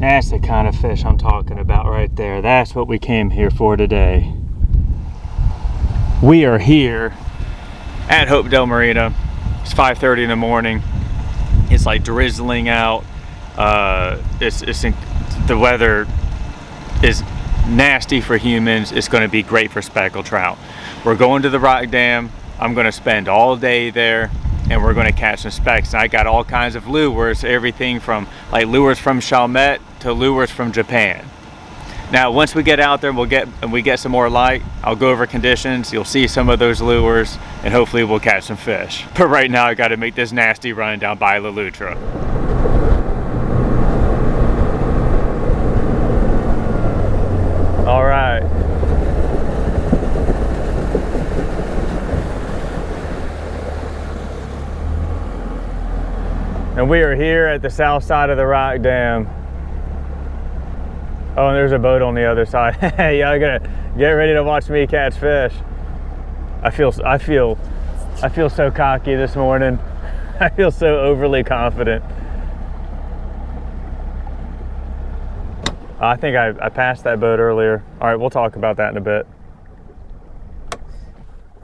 That's the kind of fish I'm talking about right there. That's what we came here for today. We are here at Hopedale Marina. It's 5:30 in the morning. It's like drizzling out. The weather is nasty for humans. It's going to be great for speckled trout. We're going to the rock dam. I'm going to spend all day there, and we're going to catch some specks. And I got all kinds of lures, everything from like lures from Chalmette to lures from Japan. Now, once we get out there and we get some more light, I'll go over conditions. You'll see some of those lures, and hopefully we'll catch some fish. But right now, I got to make this nasty run down by La Loutre. All right. And we are here at the south side of the rock dam. Oh, and there's a boat on the other side. Hey, y'all gonna get ready to watch me catch fish. I feel so cocky this morning. I feel so overly confident. I think I passed that boat earlier. All right, we'll talk about that in a bit.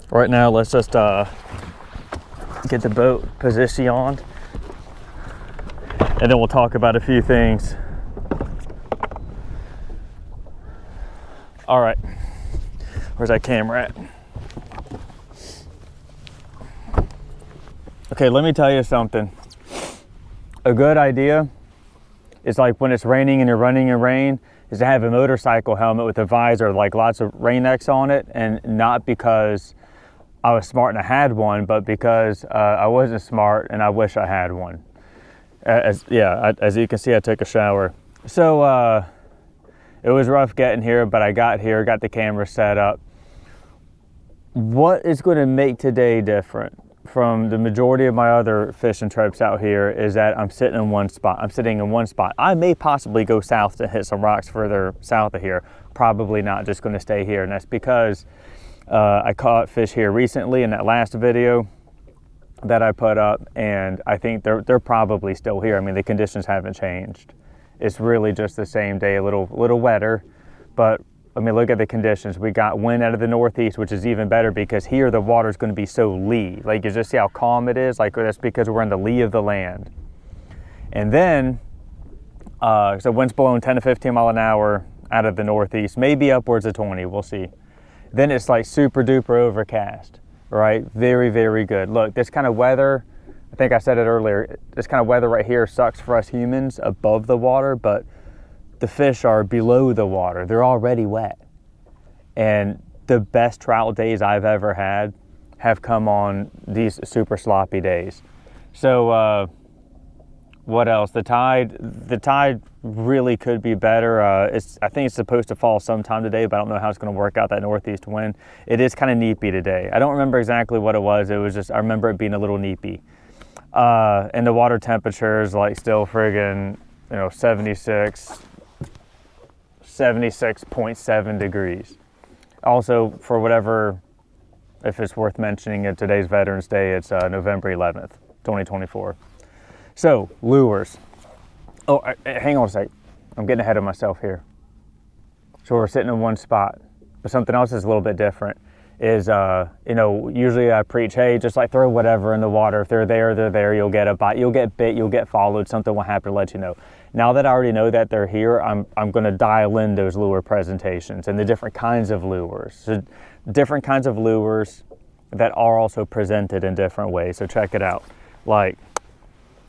Right now, let's just get the boat positioned, and then we'll talk about a few things. All right, where's that camera at? Okay, let me tell you something. A good idea is like when it's raining and you're running in rain, is to have a motorcycle helmet with a visor, like lots of rain X on it, and not because I was smart and I had one, but because I wasn't smart and I wish I had one. As you can see, I took a shower. So it was rough getting here, but I got here, got the camera set up. What is going to make today different from the majority of my other fishing trips out here is that I'm sitting in one spot. I may possibly go south to hit some rocks further south of here. Probably not, just going to stay here. And that's because I caught fish here recently in that last video that I put up, and I think they're probably still here. I mean, the conditions haven't changed. It's really just the same day, a little wetter, but I mean, look at the conditions. We got wind out of the northeast, which is even better because here the water's going to be so lee. Like, you just see how calm it is. Like, that's because we're in the lee of the land. And then, so wind's blowing 10 to 15 mile an hour out of the northeast, maybe upwards of 20, we'll see. Then it's like super duper overcast, right? Very, very good. Look, this kind of weather, I think I said it earlier, this kind of weather right here sucks for us humans above the water, but the fish are below the water. They're already wet. And the best trout days I've ever had have come on these super sloppy days. So what else? The tide really could be better. I think it's supposed to fall sometime today, but I don't know how it's going to work out, that northeast wind. It is kind of neepy today. I don't remember exactly what it was. It was just, I remember it being a little neepy. And the water temperature is like still friggin', 76.7 degrees. Also, for whatever, if it's worth mentioning, at today's Veterans Day, it's November 11th, 2024. So, lures. Oh, hang on a sec. I'm getting ahead of myself here. So we're sitting in one spot, but something else is a little bit different. Is, usually I preach, hey, just like throw whatever in the water. If they're there, you'll get a bite, you'll get bit, you'll get followed, something will happen to let you know. Now that I already know that they're here, I'm going to dial in those lure presentations and the different kinds of lures. So different kinds of lures that are also presented in different ways. So check it out. Like,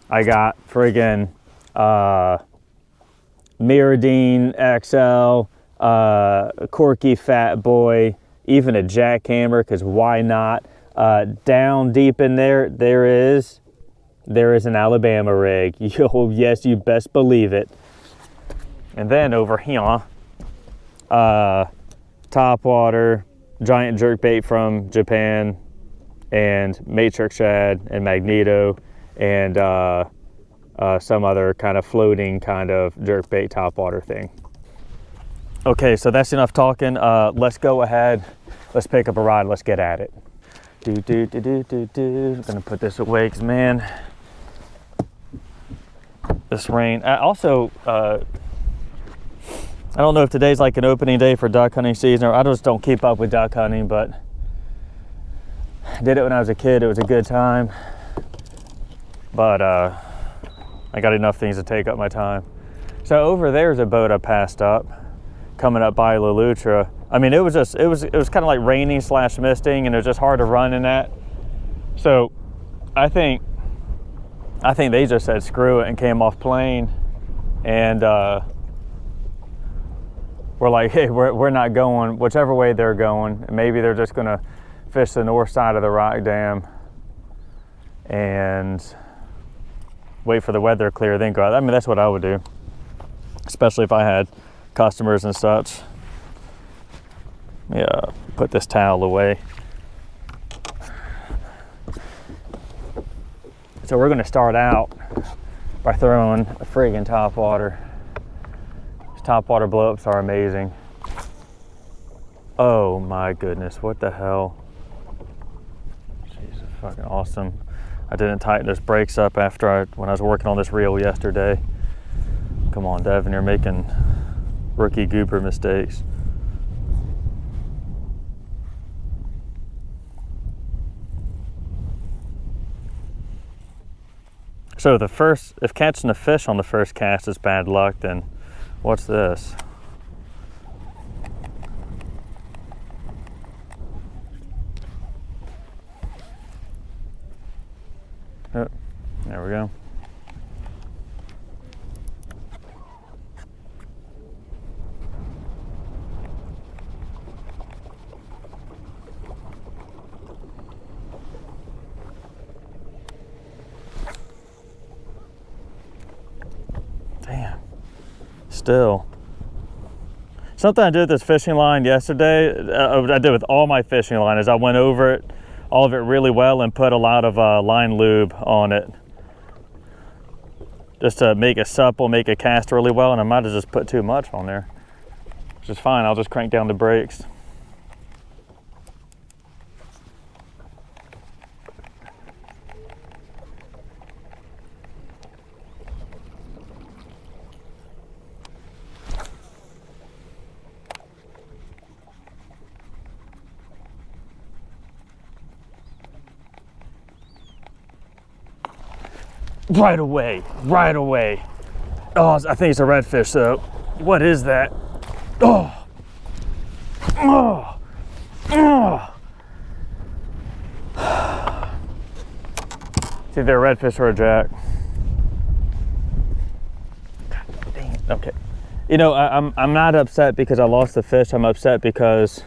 I got friggin' Mirrodine XL, Corky Fat Boy, even a jackhammer, because why not? Down deep in there is an Alabama rig. Yes, you best believe it. And then over here, Topwater, giant jerkbait from Japan, and matrix shad and magneto, and some other kind of floating kind of jerkbait topwater thing. Okay, so that's enough talking. Let's go ahead. Let's pick up a rod. Let's get at it. I'm gonna put this away because, man, this rain. Also, I don't know if today's like an opening day for duck hunting season, or I just don't keep up with duck hunting, but I did it when I was a kid. It was a good time. But I got enough things to take up my time. So over there's a boat I passed up, coming up by La Lutra. I mean, it was kind of like raining / misting, and it was just hard to run in that. So I think they just said screw it and came off plane, and we're like, hey, we're not going whichever way they're going. Maybe they're just gonna fish the north side of the rock dam and wait for the weather to clear, then go out. I mean, that's what I would do, especially if I had customers and such. Yeah, put this towel away. So we're gonna start out by throwing a friggin' topwater. These topwater blow-ups are amazing. Oh my goodness, what the hell? Jesus, fucking awesome. I didn't tighten those brakes up when I was working on this reel yesterday. Come on, Devin, you're making rookie goober mistakes. So if catching a fish on the first cast is bad luck, then what's this? Oh, there we go. Damn. Still. Something I did with this fishing line yesterday, I did with all my fishing line, is I went over all of it really well and put a lot of line lube on it, just to make it supple, make it cast really well. And I might have just put too much on there, which is fine. I'll just crank down the brakes. Right away. Oh, I think it's a redfish though. What is that? Oh. It's either a redfish or a jack. God dang it. Okay. You know, I'm not upset because I lost the fish. I'm upset because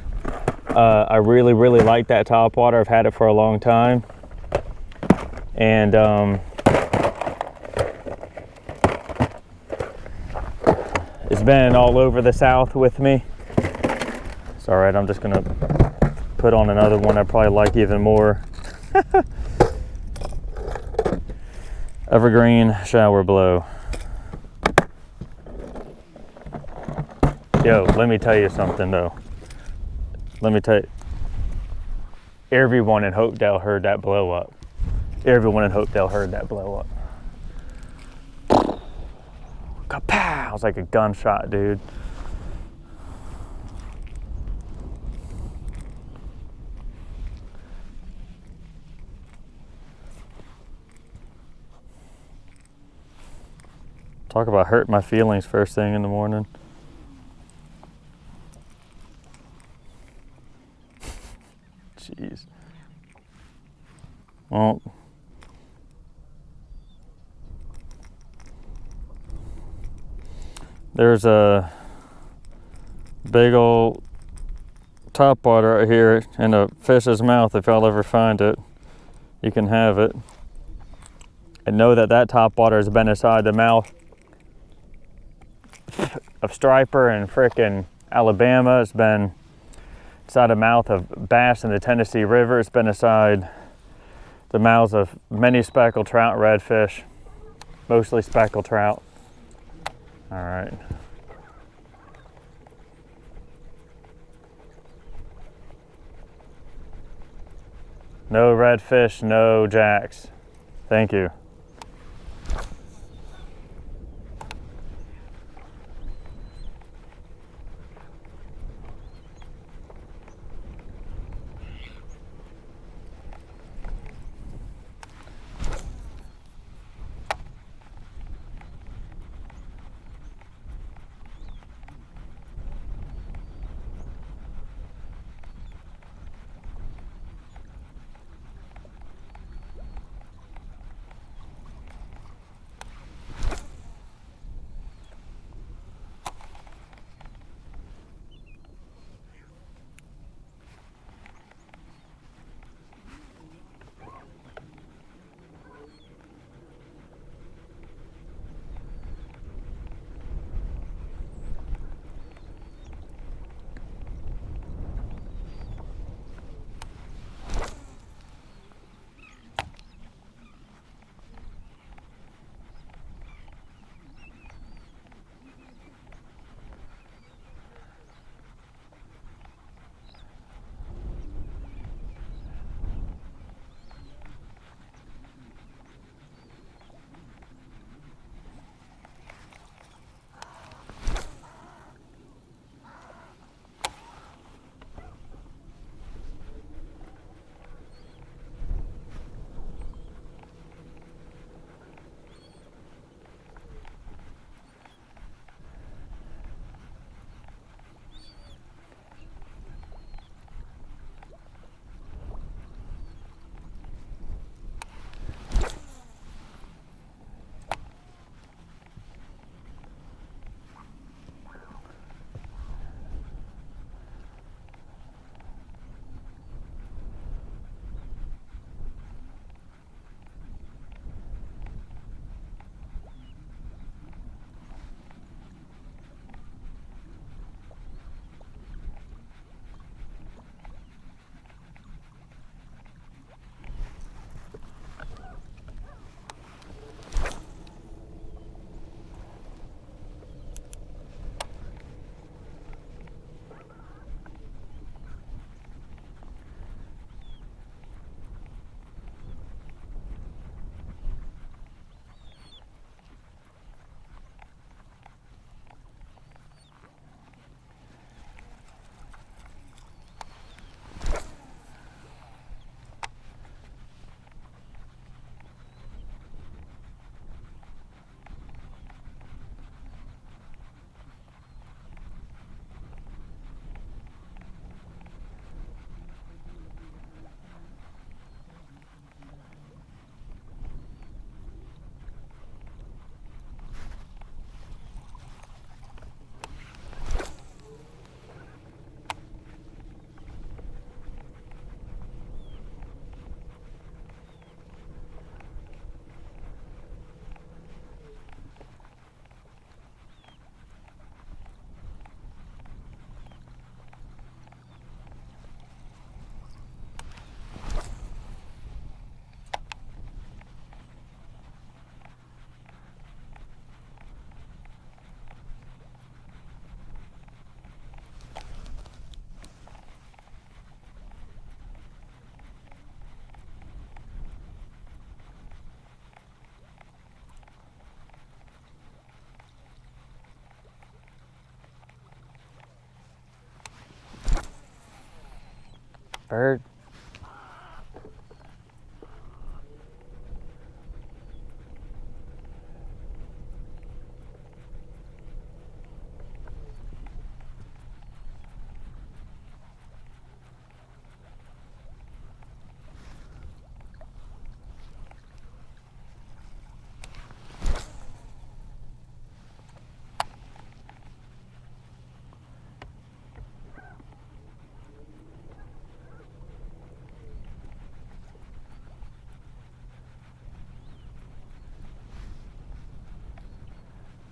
I really like that topwater. I've had it for a long time, and it's been all over the South with me. It's all right. I'm just gonna put on another one I probably like even more. Evergreen shower blow. Yo, let me tell you something though. Everyone in Hopedale heard that blow up. Everyone in Hopedale heard that blow up. Kapow! It was like a gunshot, dude. Talk about hurt my feelings first thing in the morning. Jeez. Well, there's a big old topwater right here in a fish's mouth. If y'all ever find it, you can have it. And know that that topwater has been inside the mouth of striper and frickin' Alabama. It's been inside the mouth of bass in the Tennessee River. It's been inside the mouths of many speckled trout, redfish, mostly speckled trout. All right. No redfish, no jacks. Thank you. bird.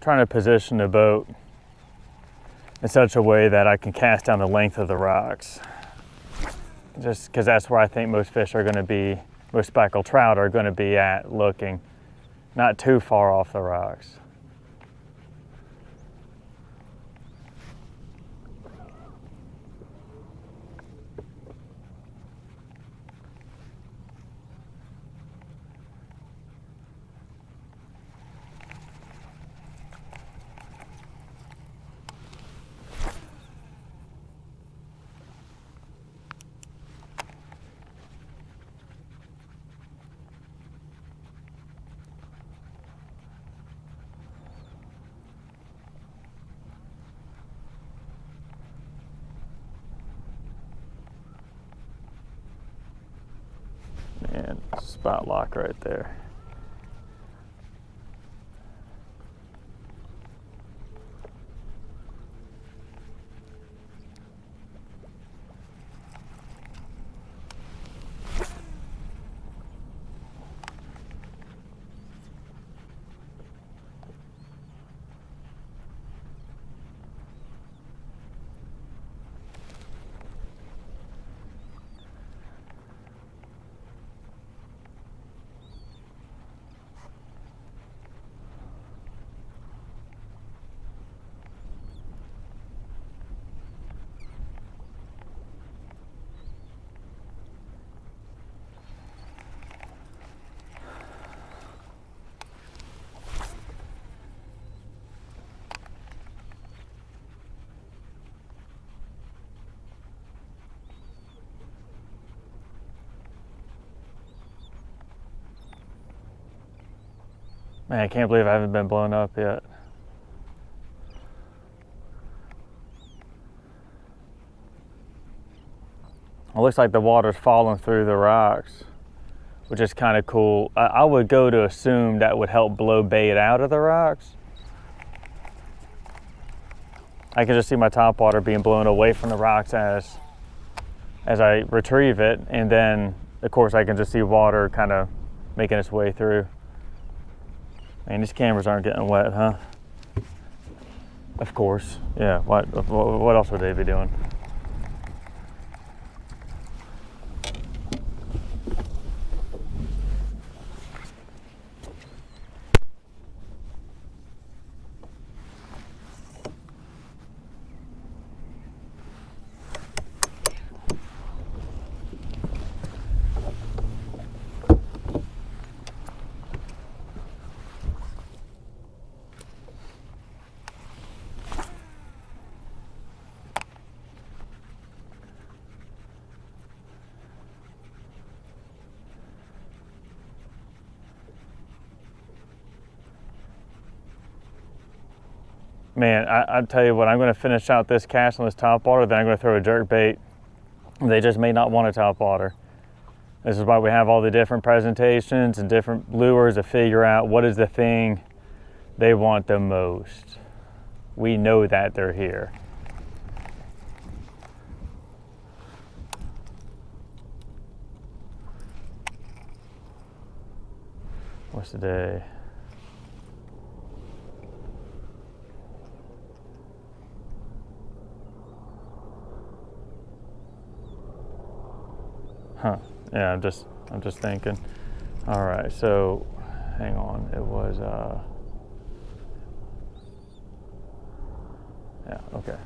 Trying to position the boat in such a way that I can cast down the length of the rocks. Just because that's where I think most fish are going to be, most speckled trout are going to be at looking, not too far off the rocks. And spot lock right there. Man, I can't believe I haven't been blown up yet. It looks like the water's falling through the rocks, which is kind of cool. I would go to assume that would help blow bait out of the rocks. I can just see my topwater being blown away from the rocks as I retrieve it, and then of course I can just see water kind of making its way through. Man, these cameras aren't getting wet, huh? Of course. Yeah, what else would they be doing? Man, I'll tell you what, I'm going to finish out this cast on this topwater, then I'm going to throw a jerk bait. They just may not want a topwater. This is why we have all the different presentations and different lures to figure out what is the thing they want the most. We know that they're here. What's the day? Huh. Yeah, I'm just thinking. All right, so hang on. It was yeah, okay.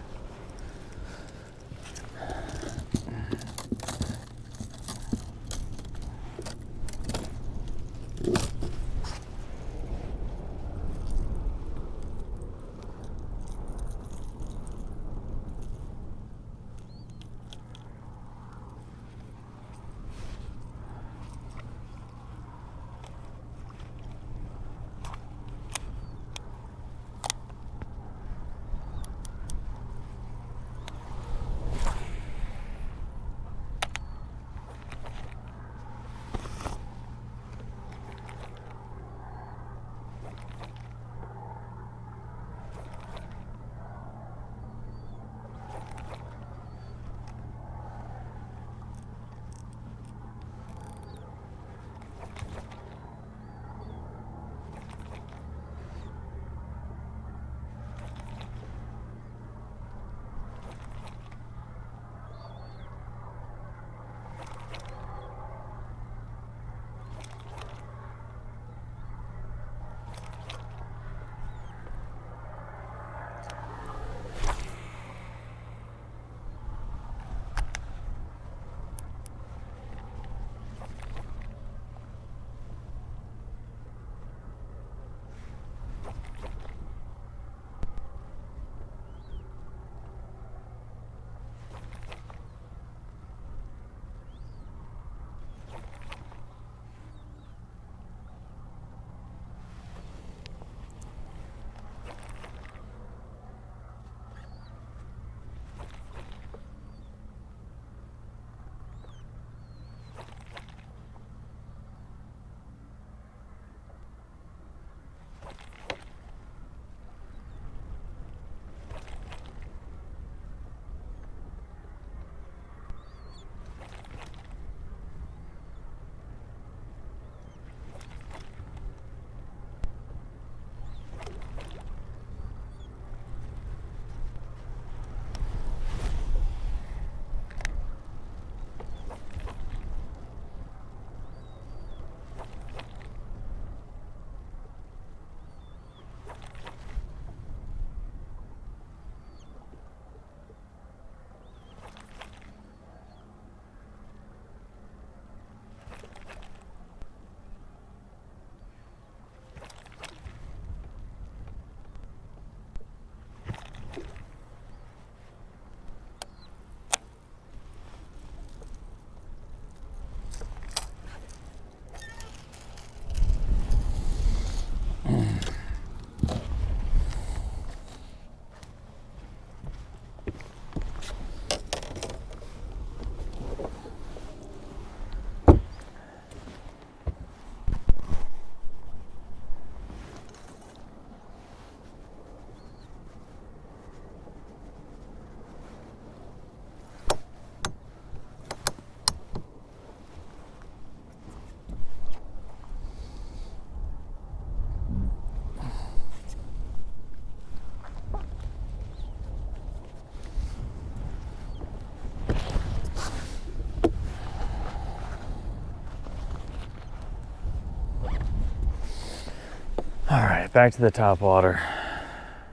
back to the top water.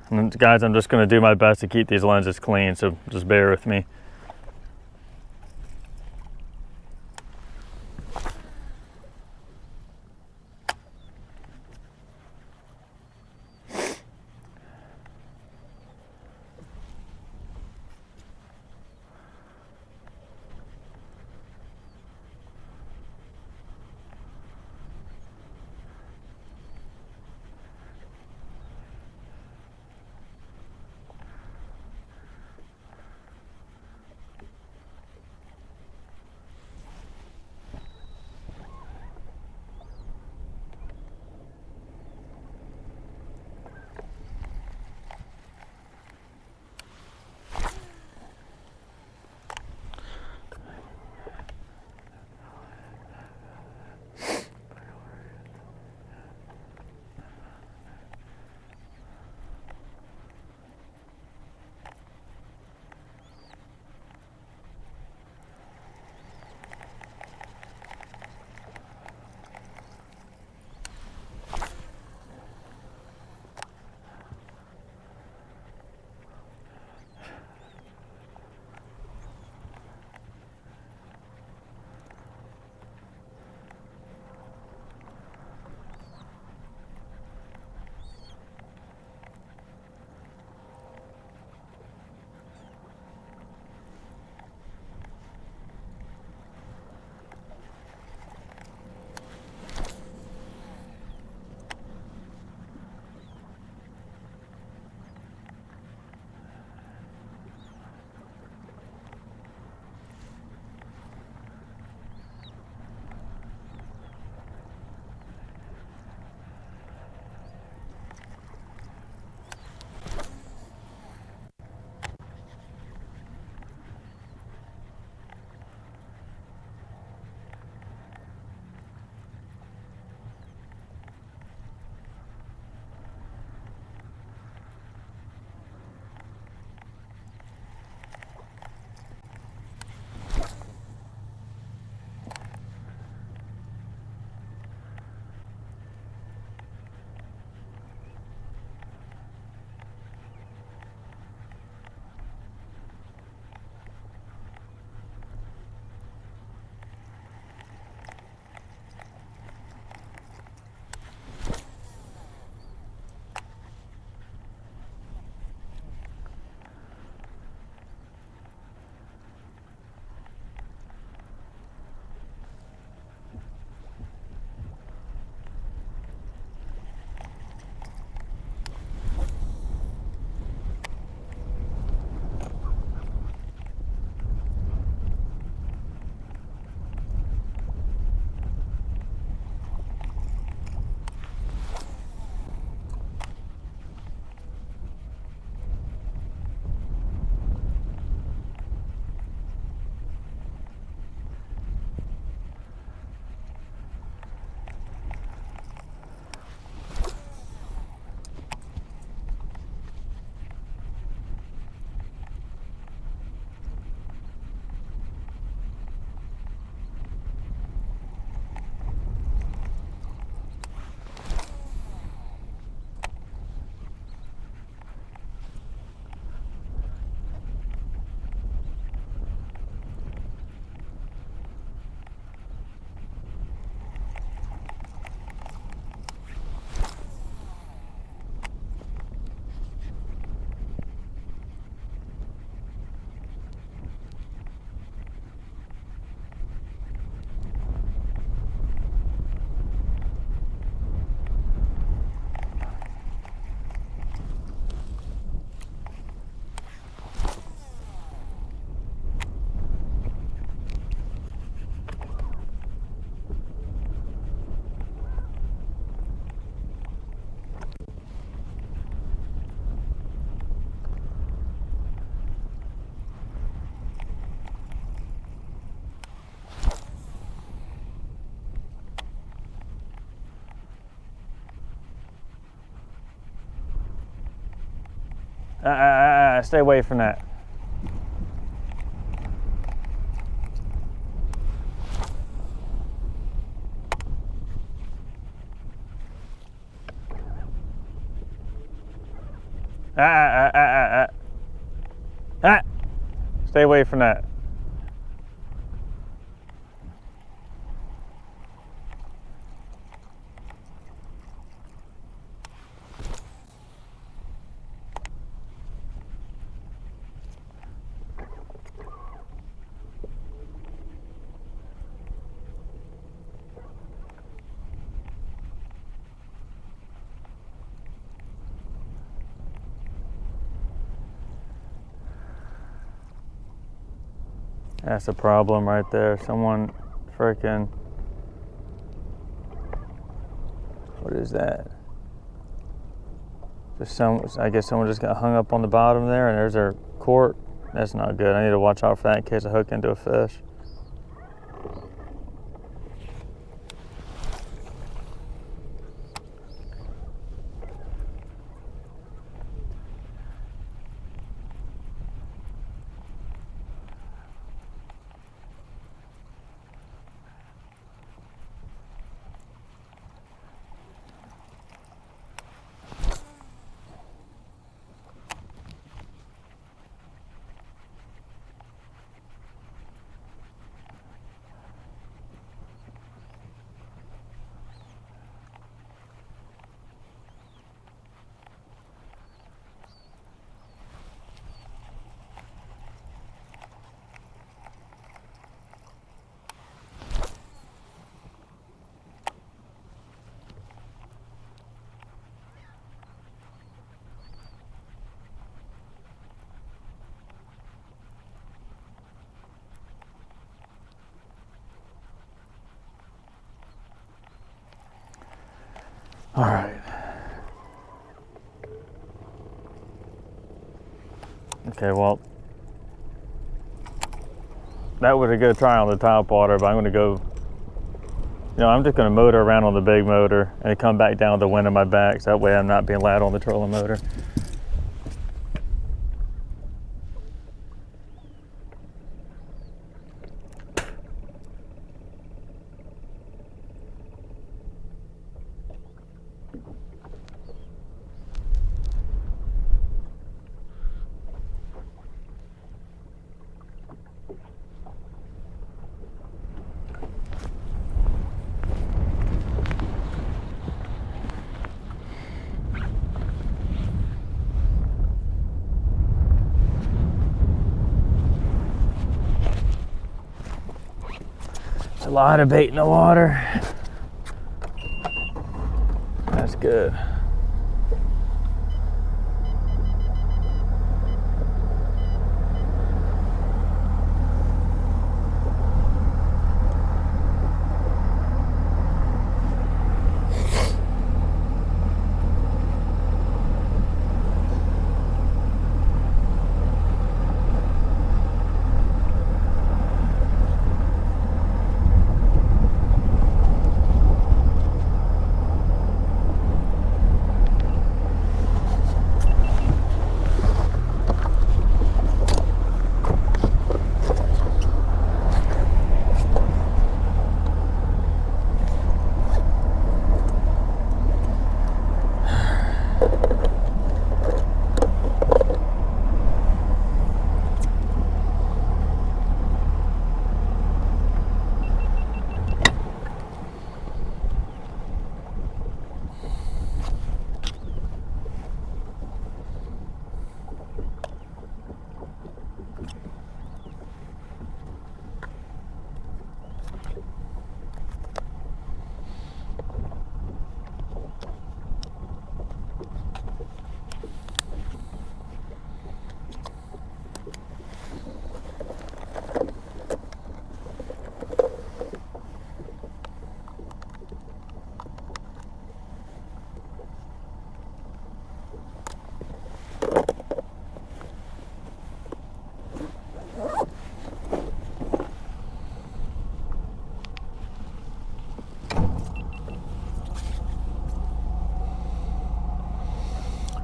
And guys, I'm just gonna do my best to keep these lenses clean, so just bear with me. Stay away from that. Stay away from that. That's a problem right there. Someone freaking, what is that? I guess someone just got hung up on the bottom there, and there's their cork. That's not good. I need to watch out for that in case I hook into a fish. All right. Okay, well, that was a good try on the Topwater, but I'm going to go, I'm just going to motor around on the big motor and come back down with the wind in my back, so that way I'm not being loud on the trolling motor. A lot of bait in the water. That's good.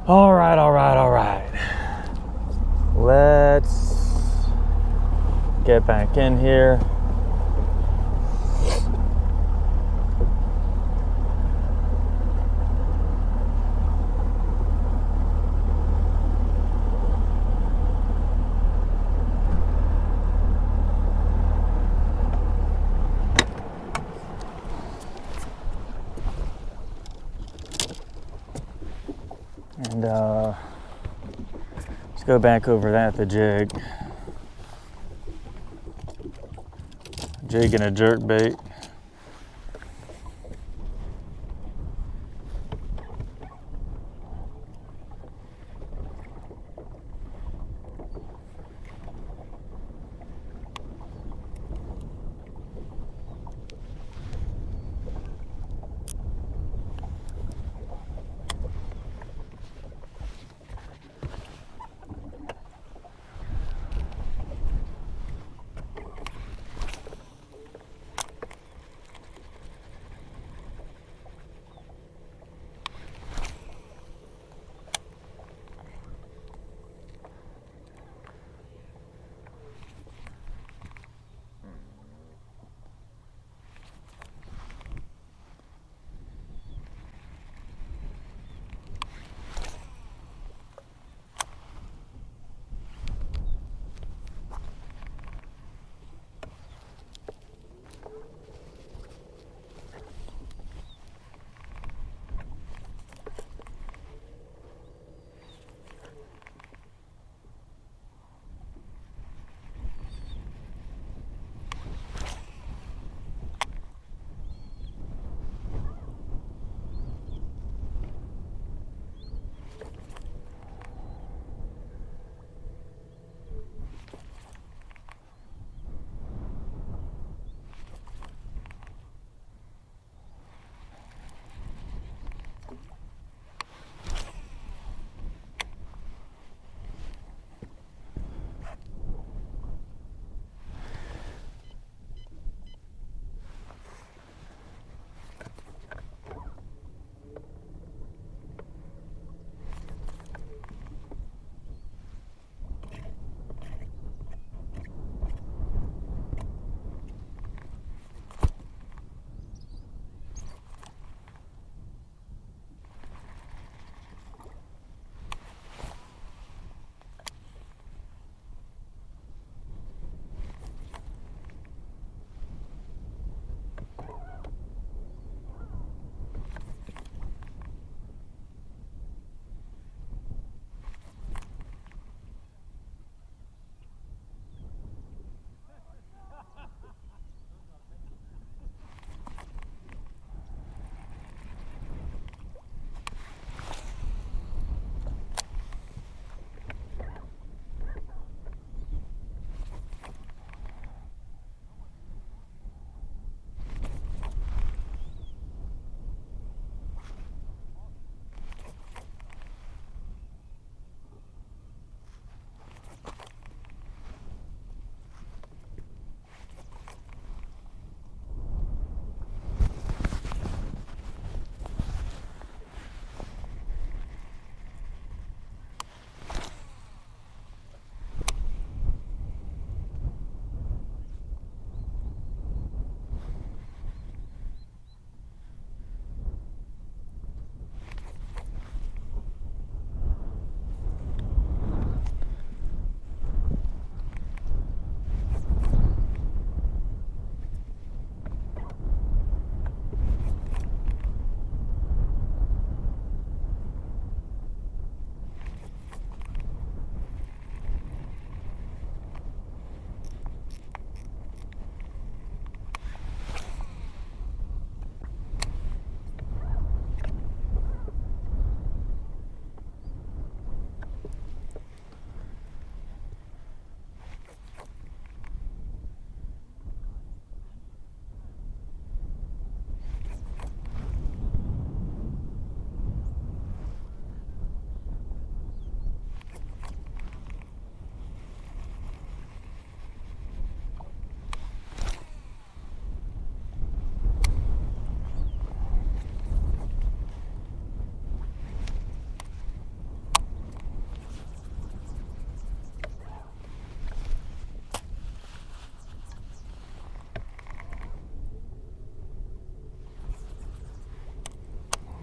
All right. Let's get back in here. let's go back over that, the jig. Jigging a jerkbait.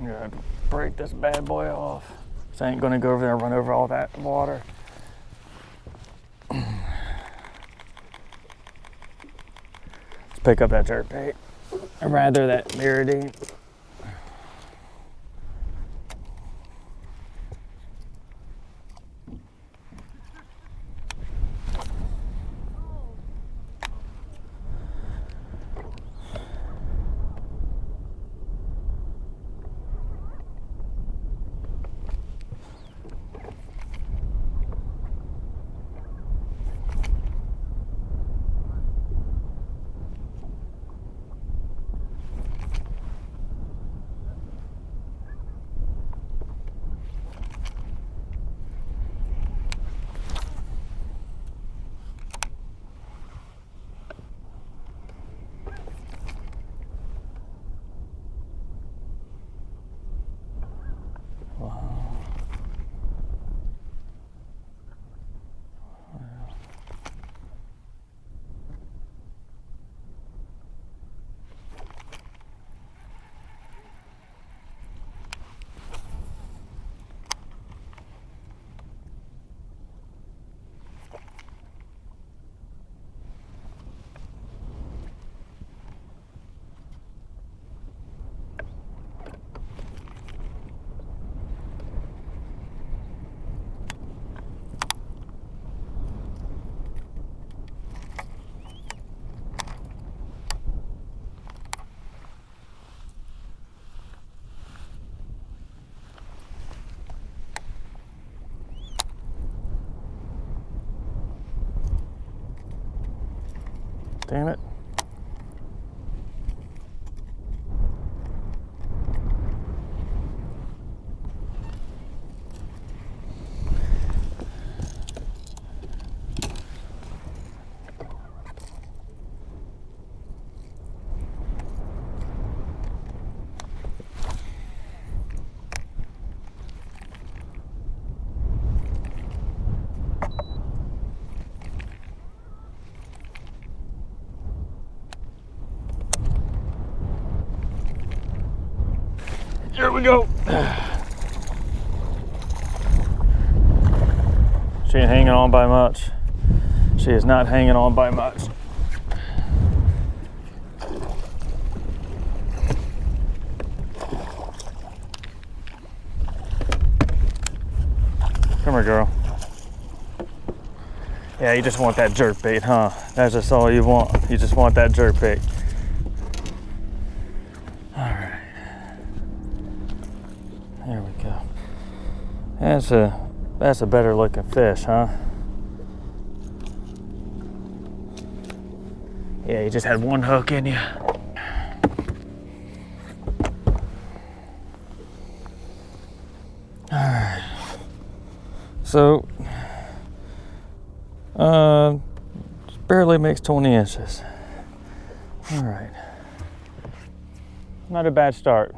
I'm gonna break this bad boy off. So I ain't gonna go over there and run over all that water. Let's pick up that jerkbait, or rather that Mirrodine. Damn it. Here we go. She ain't hanging on by much. She is not hanging on by much. Come here, girl. Yeah, you just want that jerkbait, huh? That's just all you want. You just want that jerkbait. All right. There we go. That's a better looking fish, huh? Yeah, you just had one hook in you. All right. So, barely makes 20 inches. All right. Not a bad start.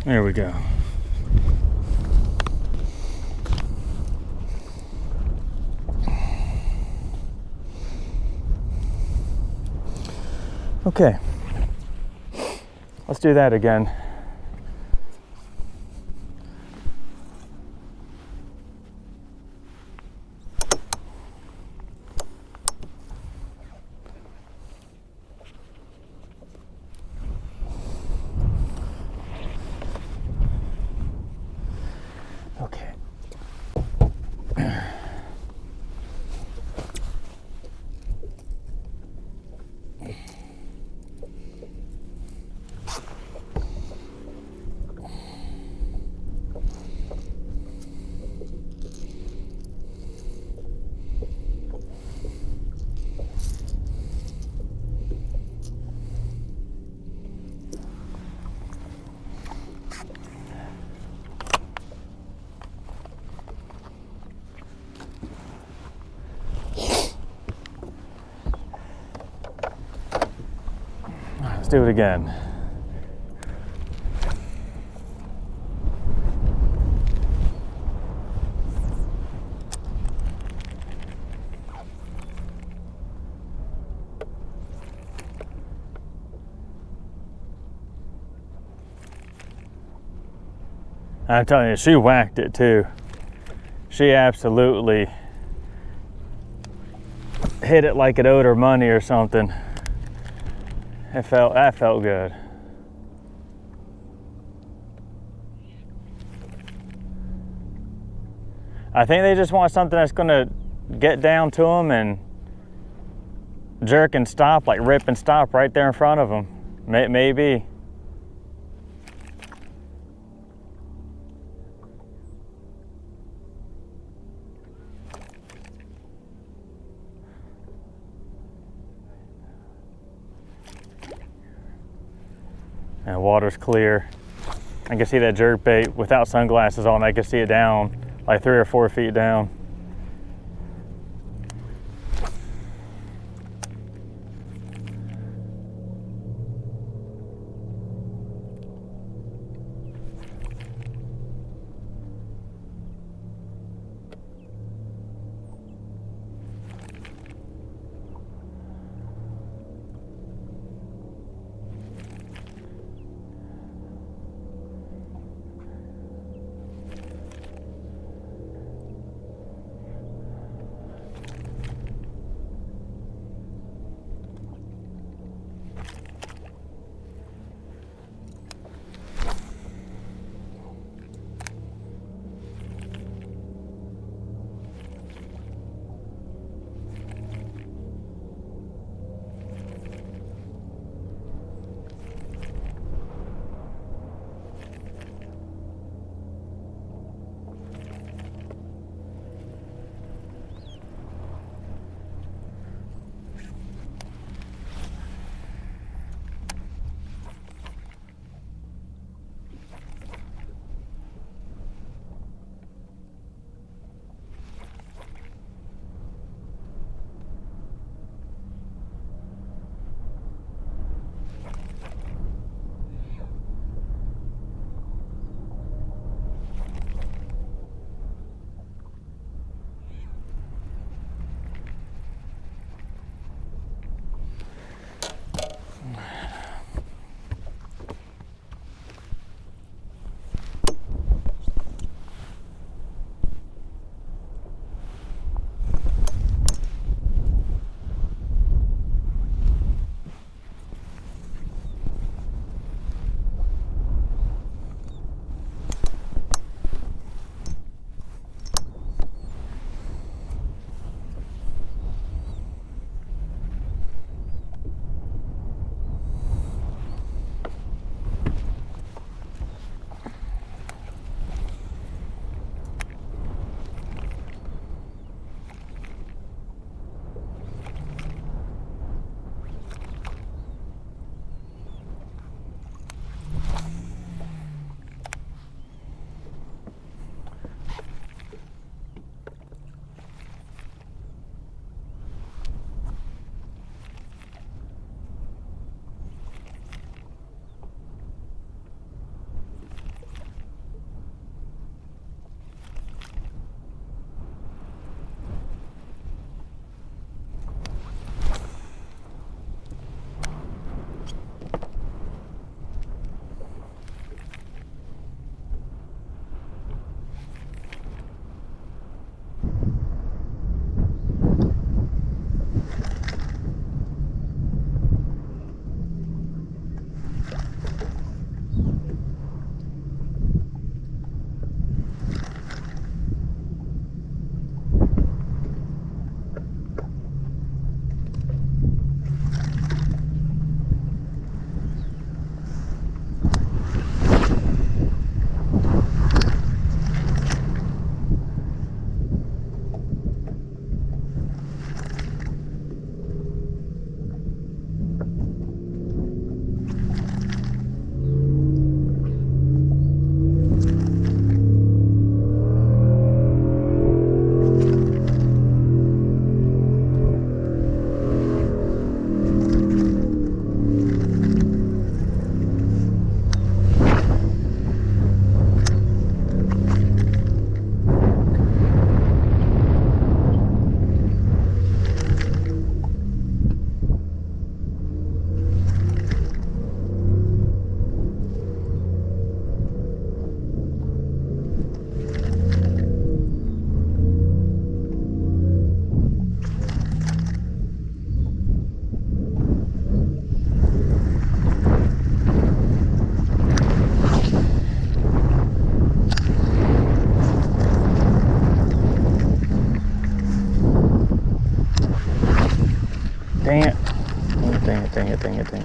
There we go. Okay, let's do that again. Okay. Let's do it again. I'm telling you, she whacked it too. She absolutely hit it like it owed her money or something. That felt good. I think they just want something that's gonna get down to them and jerk and stop, like rip and stop right there in front of them. Maybe. And water's clear. I can see that jerk bait without sunglasses on. I can see it down like 3 or 4 feet down. dang it.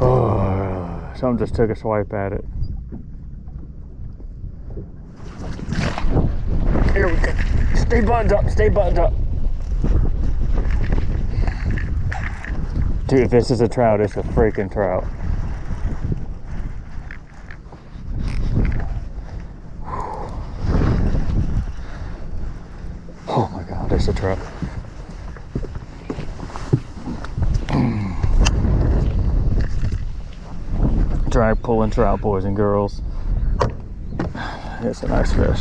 Oh, something just took a swipe at it. Here we go. Stay buttoned up, stay buttoned up. Dude, if this is a trout, it's a freaking trout. Oh my God, it's a trout. Drag pulling trout, boys and girls. It's a nice fish.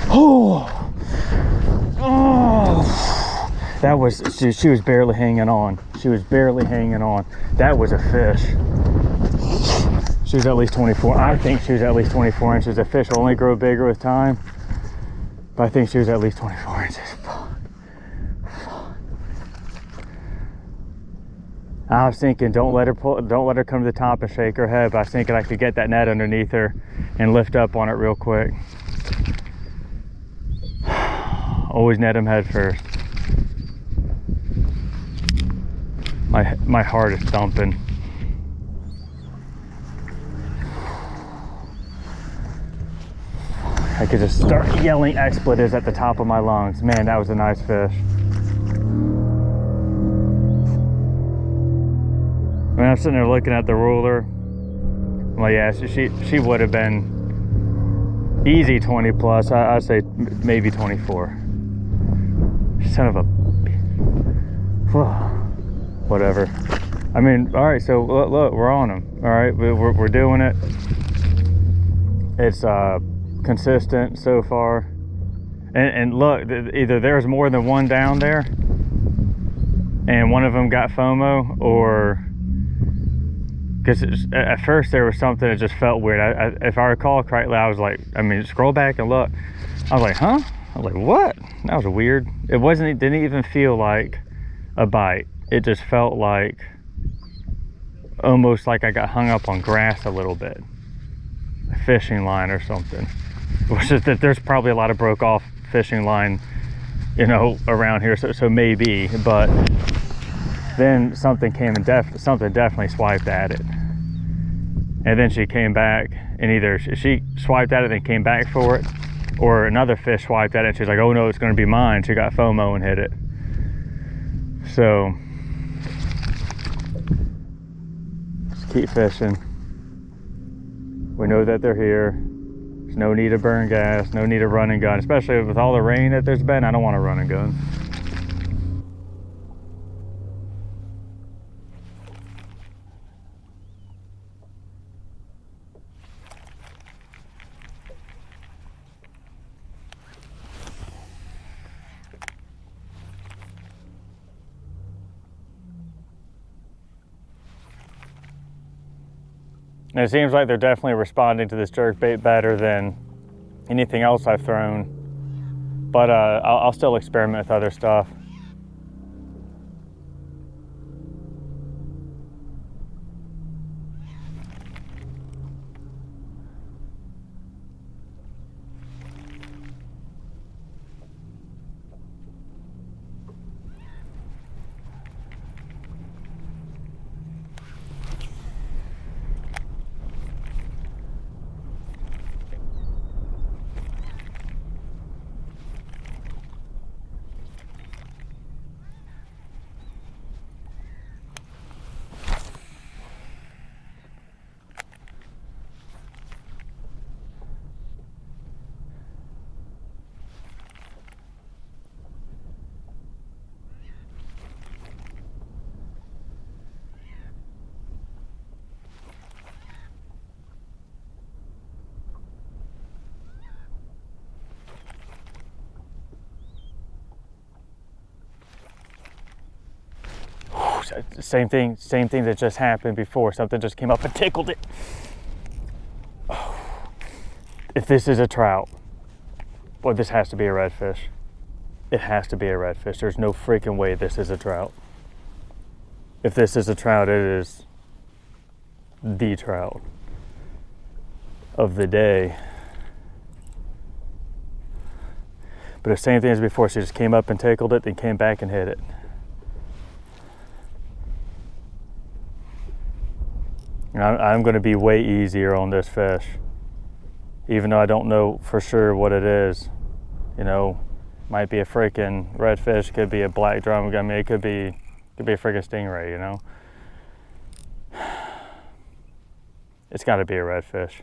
Oh, oh, that was, she was barely hanging on. She was barely hanging on. That was a fish. She was at least 24. I think she was at least 24 inches. A fish will only grow bigger with time, but I think she was at least 24 inches. I was thinking, don't let her come to the top and shake her head, but I was thinking I could get that net underneath her and lift up on it real quick. Always net them head first. My heart is thumping. I could just start yelling expletives at the top of my lungs. Man, that was a nice fish. When I'm sitting there looking at the ruler, I'm like, yeah, she would have been easy 20 plus. I'd say maybe 24. Son of a, whatever. I mean, all right, so look, we're on them. All right, we're doing it. It's consistent so far. And look, either there's more than one down there and one of them got FOMO, or because at first there was something that just felt weird. If I recall correctly, I was like, I mean, scroll back and look. I was like, huh? I was like, what? That was weird. It didn't even feel like a bite. It just felt like, almost like I got hung up on grass a little bit. A fishing line or something. Which is that there's probably a lot of broke off fishing line, you know, around here. So maybe, but then something came and something definitely swiped at it. And then she came back, and either she swiped at it and came back for it, or another fish swiped at it and she's like, oh no, it's gonna be mine. She got FOMO and hit it. So just keep fishing. We know that they're here. There's no need to burn gas, no need to run and gun, especially with all the rain that there's been. I don't want to run and gun. And it seems like they're definitely responding to this jerkbait better than anything else I've thrown. But I'll still experiment with other stuff. Same thing that just happened before. Something just came up and tickled it. Oh. If this is a trout, boy, this has to be a redfish. It has to be a redfish. There's no freaking way this is a trout. If this is a trout, it is the trout of the day. But the same thing as before. She just came up and tickled it, then came back and hit it. I'm going to be way easier on this fish, even though I don't know for sure what it is. You know, might be a freaking redfish, could be a black drum. I mean, it could be a freaking stingray. You know, it's got to be a redfish.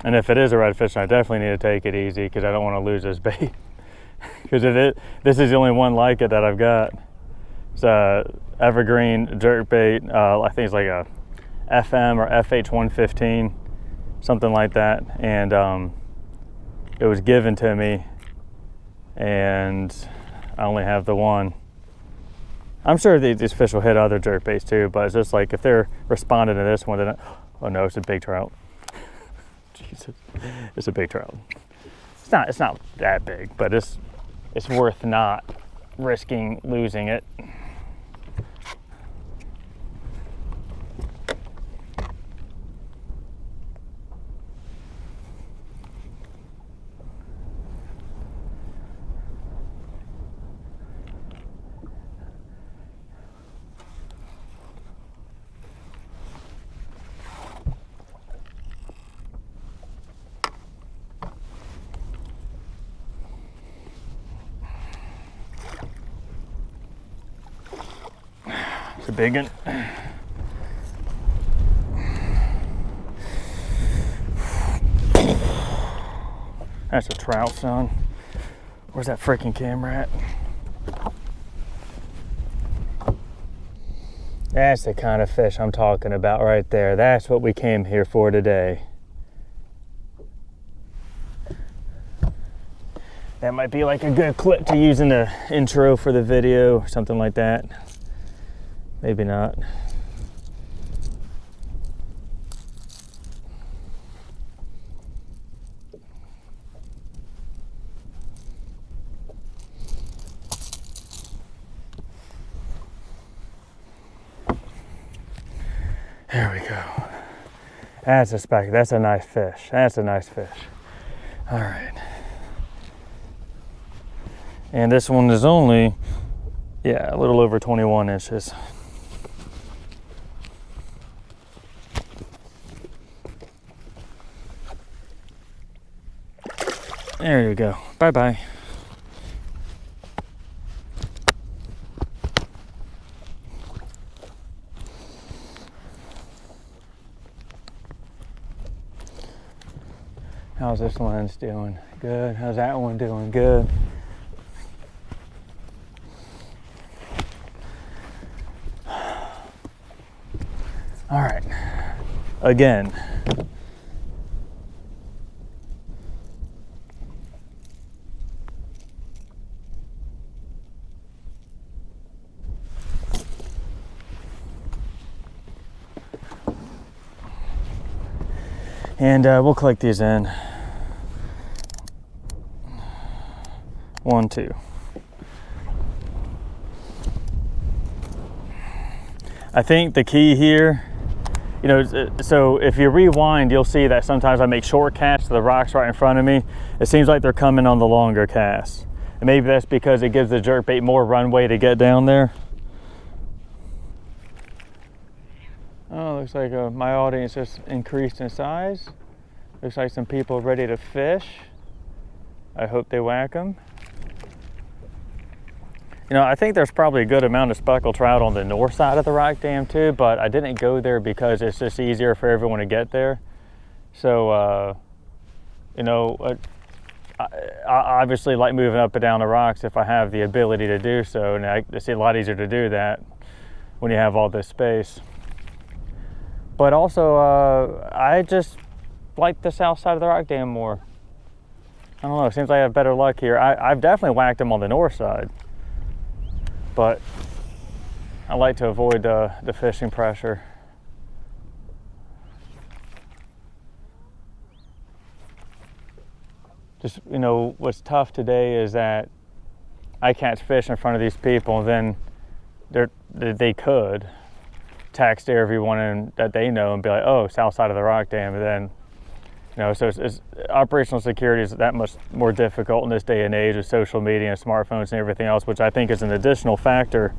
And if it is a redfish, I definitely need to take it easy because I don't want to lose this bait. Because this is the only one like it that I've got. It's a evergreen jerkbait. I think it's like a FM or FH115, something like that. And it was given to me, and I only have the one. I'm sure these fish will hit other jerkbaits too, but it's just like if they're responding to this one, then oh no, it's a big trout. Jesus, it's a big trout. It's not that big, but it's worth not risking losing it. It's a big one. That's a trout, son. Where's that freaking camera at? That's the kind of fish I'm talking about right there. That's what we came here for today. That might be like a good clip to use in the intro for the video or something like that. Maybe not. There we go. That's a speck. That's a nice fish. That's a nice fish. All right. And this one is only, yeah, a little over 21 inches. There you go. Bye-bye. How's this lens doing? Good. How's that one doing? Good. All right. Again, And we'll click these in. 1, 2. I think the key here, you know, so if you rewind, you'll see that sometimes I make short casts to the rocks right in front of me. It seems like they're coming on the longer casts. And maybe that's because it gives the jerkbait more runway to get down there. Oh, looks like my audience has increased in size. Looks like some people ready to fish. I hope they whack them. You know, I think there's probably a good amount of speckled trout on the north side of the rock dam too, but I didn't go there because it's just easier for everyone to get there. So, you know, I obviously like moving up and down the rocks if I have the ability to do so, and it's a lot easier to do that when you have all this space. But also, I just like the south side of the rock dam more. I don't know, it seems like I have better luck here. I've definitely whacked them on the north side, but I like to avoid the fishing pressure. Just, you know, what's tough today is that I catch fish in front of these people, and then they could text everyone that they know and be like, oh, south side of the rock dam, and then, you know, so it's operational security is that much more difficult in this day and age with social media and smartphones and everything else, which I think is an additional factor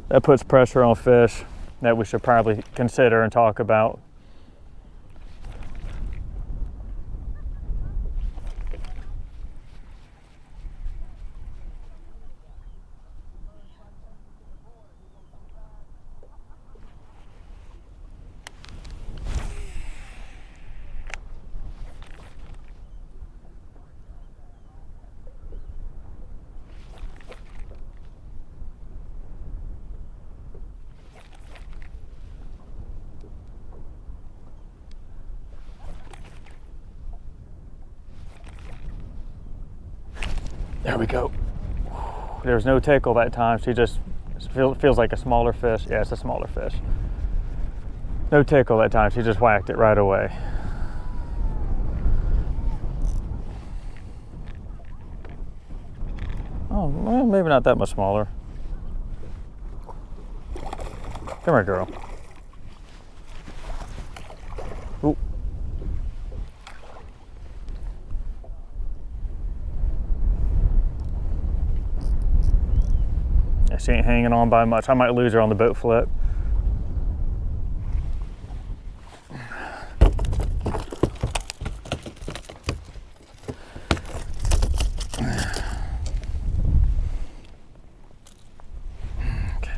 that puts pressure on fish that we should probably consider and talk about. There we go. There was no tickle that time. She just feels like a smaller fish. Yeah, it's a smaller fish. No tickle that time. She just whacked it right away. Oh, well, maybe not that much smaller. Come here, girl. Ooh. Yeah, she ain't hanging on by much. I might lose her on the boat flip. Okay.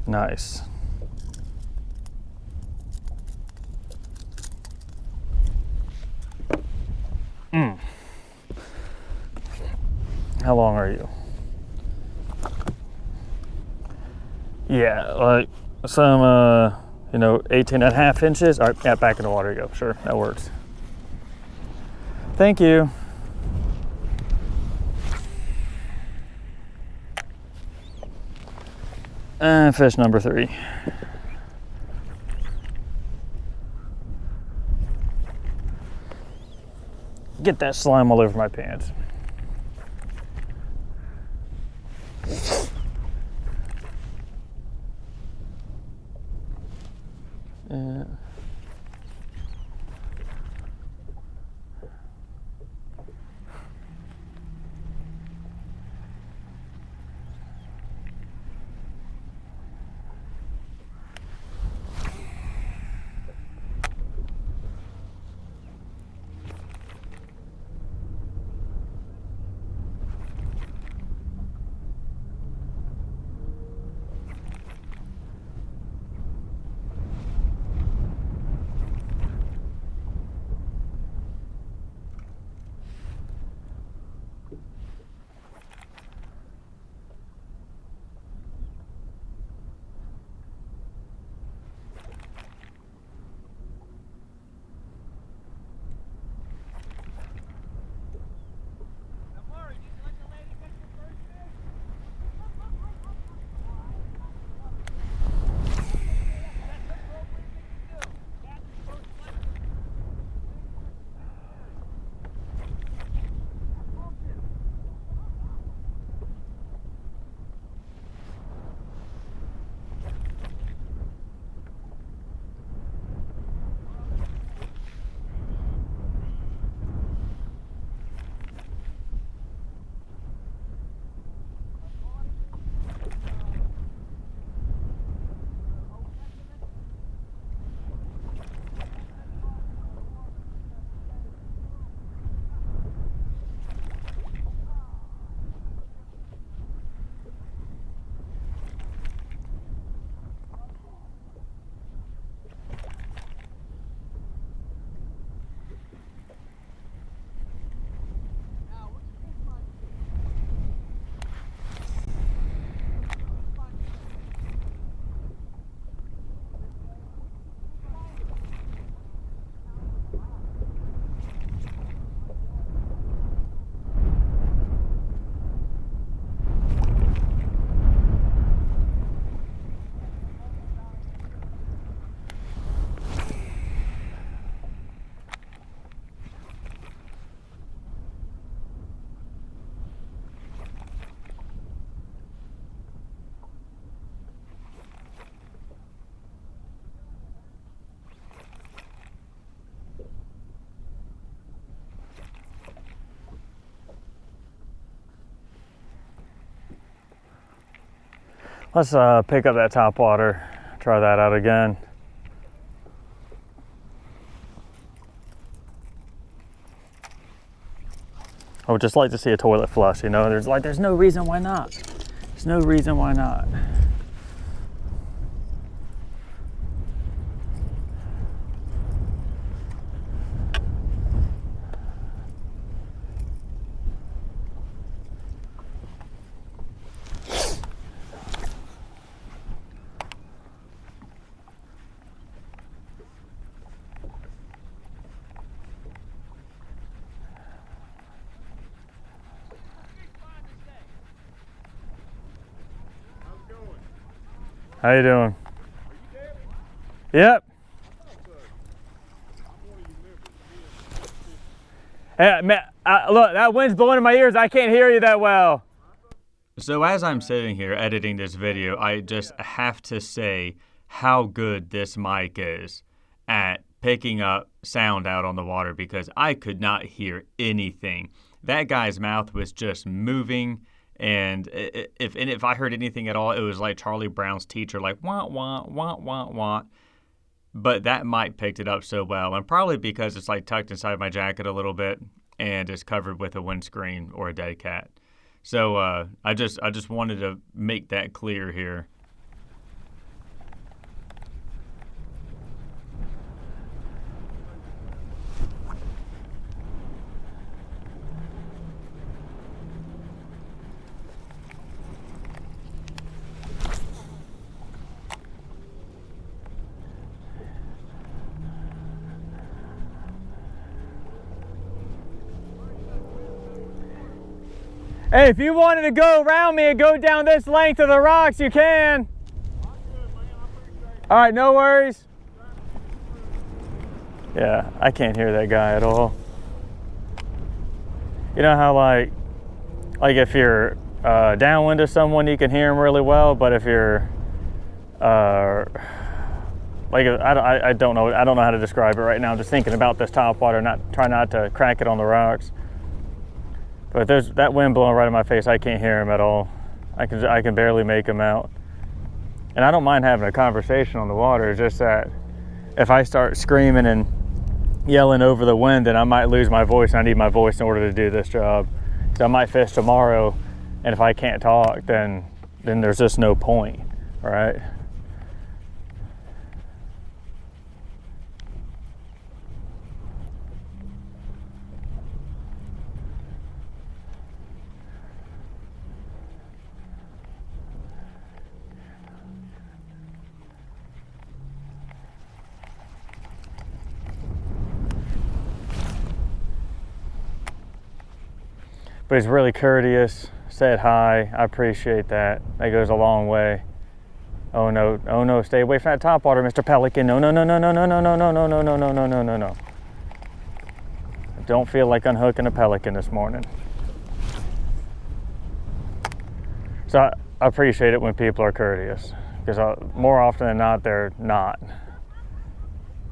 Nice. How long are you? Yeah, like some, you know, 18.5 inches. All right, yeah, back in the water you go. Sure, that works. Thank you. And fish number 3. Get that slime all over my pants. Yeah. Let's pick up that topwater, try that out again. I would just like to see a toilet flush, you know? There's no reason why not. There's no reason why not. How you doing? Yep. Hey, man, look, that wind's blowing in my ears. I can't hear you that well. So as I'm sitting here editing this video, I just have to say how good this mic is at picking up sound out on the water, because I could not hear anything. That guy's mouth was just moving. And if I heard anything at all, it was like Charlie Brown's teacher, like wah, wah, wah, wah, wah. But that mic picked it up so well, and probably because it's like tucked inside my jacket a little bit and it's covered with a windscreen or a dead cat. So I just wanted to make that clear here. Hey, if you wanted to go around me and go down this length of the rocks, you can. All right, no worries. Yeah, I can't hear that guy at all. You know how like if you're downwind of someone, you can hear them really well, but if you're I don't know how to describe it right now. I'm just thinking about this topwater, trying not to crack it on the rocks. But there's that wind blowing right in my face. I can't hear him at all. I can barely make him out. And I don't mind having a conversation on the water. It's just that if I start screaming and yelling over the wind, then I might lose my voice. And I need my voice in order to do this job. So I might fish tomorrow, and if I can't talk, then there's just no point, right? But he's really courteous, said hi. I appreciate that. That goes a long way. Oh no, stay away from that topwater, Mr. Pelican. No. I don't feel like unhooking a pelican this morning. So I appreciate it when people are courteous, because more often than not, they're not.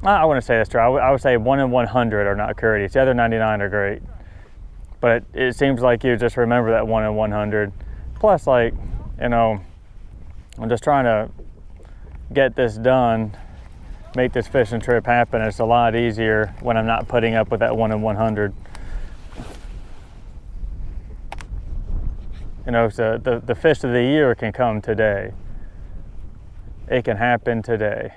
I wouldn't say that's true. I would say 1 in 100 are not courteous. The other 99 are great. But it seems like you just remember that 1 in 100. Plus, like, you know, I'm just trying to get this done, make this fishing trip happen. It's a lot easier when I'm not putting up with that 1 in 100. You know, so the fish of the year can come today. It can happen today.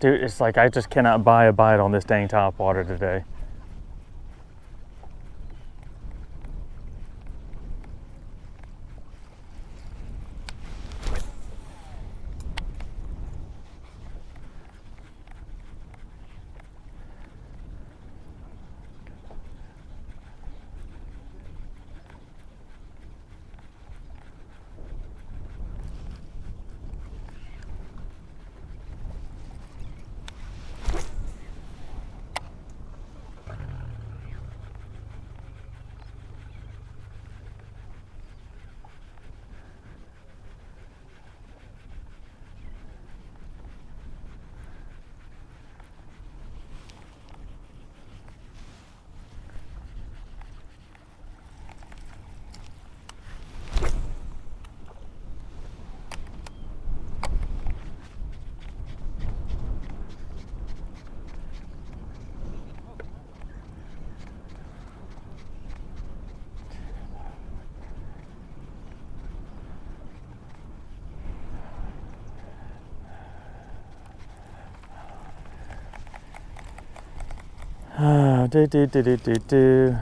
Dude, it's like I just cannot buy a bite on this dang topwater today. Do.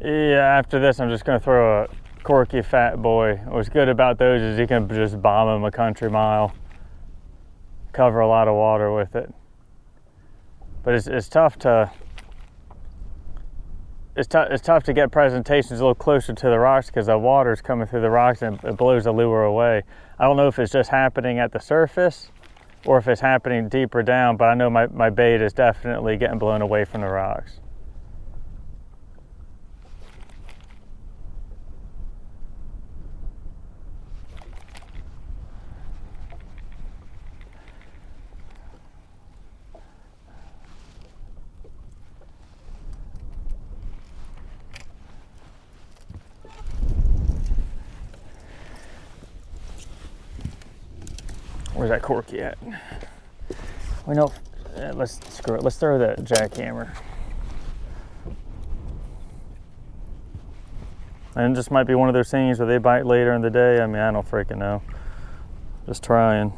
Yeah, after this, I'm just gonna throw a corky fat boy. What's good about those is you can just bomb them a country mile, cover a lot of water with it. But it's tough to get presentations a little closer to the rocks because the water's coming through the rocks and it blows the lure away. I don't know if it's just happening at the surface or if it's happening deeper down, but I know my bait is definitely getting blown away from the rocks. Where's that corky at? We know. Let's screw it. Let's throw the jackhammer. And this might be one of those things where they bite later in the day. I mean, I don't freaking know. Just trying.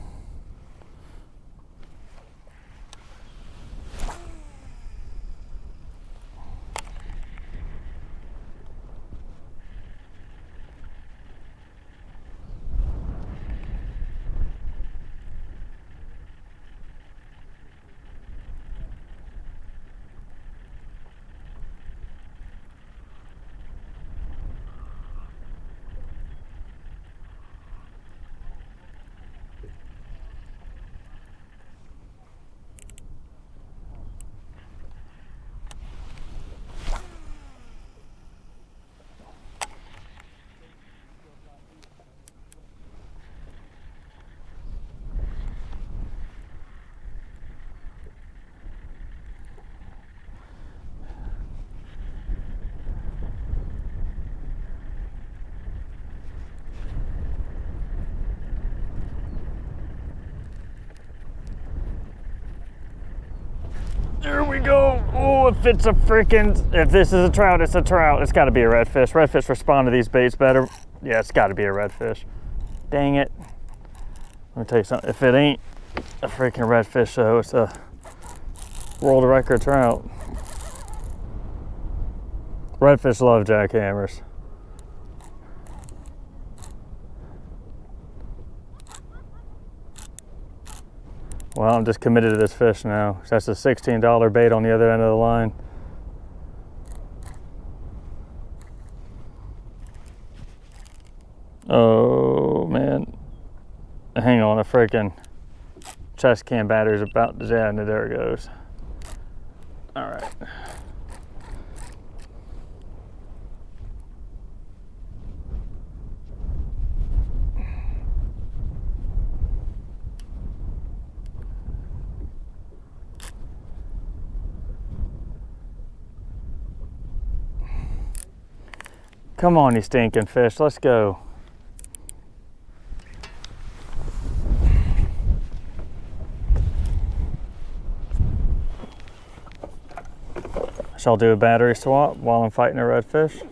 There we go. Oh, if this is a trout, it's a trout. It's gotta be a redfish. Redfish respond to these baits better. Yeah, it's gotta be a redfish. Dang it. Let me tell you something. If it ain't a freaking redfish, though, it's a world record trout. Redfish love jackhammers. Well, I'm just committed to this fish now. That's a $16 bait on the other end of the line. Oh, man. Hang on, a freaking chest cam battery's about to jam, and there it goes. All right. Come on, you stinking fish, let's go. Shall do a battery swap while I'm fighting a redfish.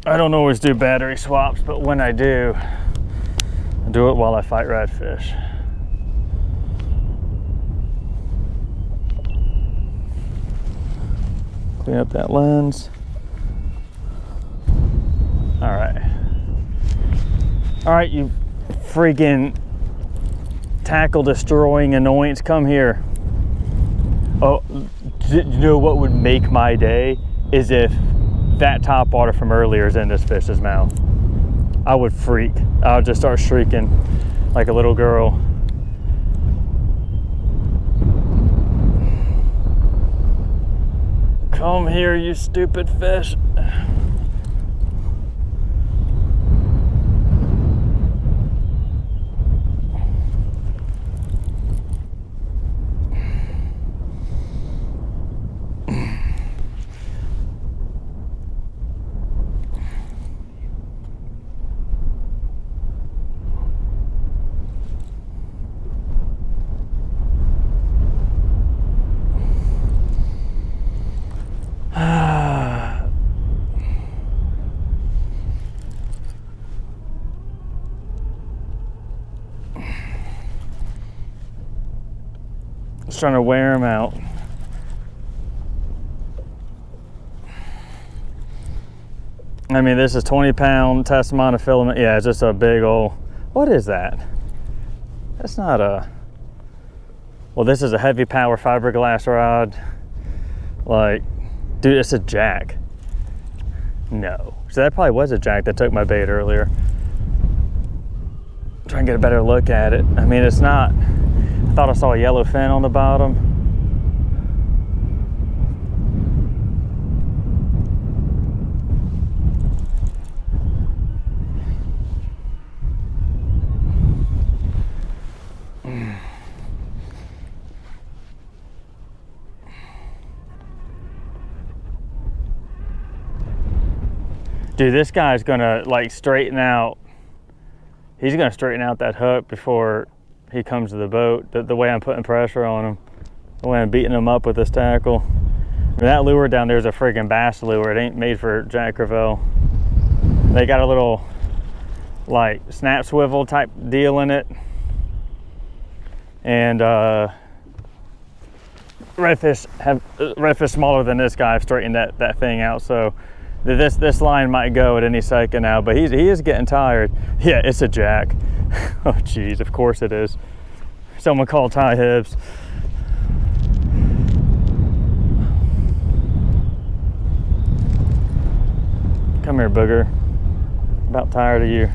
I don't always do battery swaps, but when I do it while I fight redfish. Clean up that lens. All right, you freaking tackle destroying annoyance, come here. Oh, you know what would make my day is if that topwater from earlier is in this fish's mouth. I would freak. I would just start shrieking like a little girl. Come here, you stupid fish. Just trying to wear them out. I mean, this is 20-pound test monofilament. Yeah, it's just a big old, what is that? That's not a, well, this is a heavy power fiberglass rod. Like, dude, it's a jack. No. So that probably was a jack that took my bait earlier. Try and get a better look at it. I mean, it's not, I thought I saw a yellow fin on the bottom. Dude, this guy's gonna like straighten out. He's gonna straighten out that hook before he comes to the boat. The way I'm putting pressure on him, the way I'm beating him up with this tackle. I mean, that lure down there is a friggin' bass lure. It ain't made for jack crevalle. They got a little like snap swivel type deal in it, and redfish smaller than this guy have straightened that thing out. So this line might go at any second now, but he is getting tired. Yeah, it's a jack. Oh geez, of course it is. Someone called Ty Hibbs. Come here, booger. About tired of you.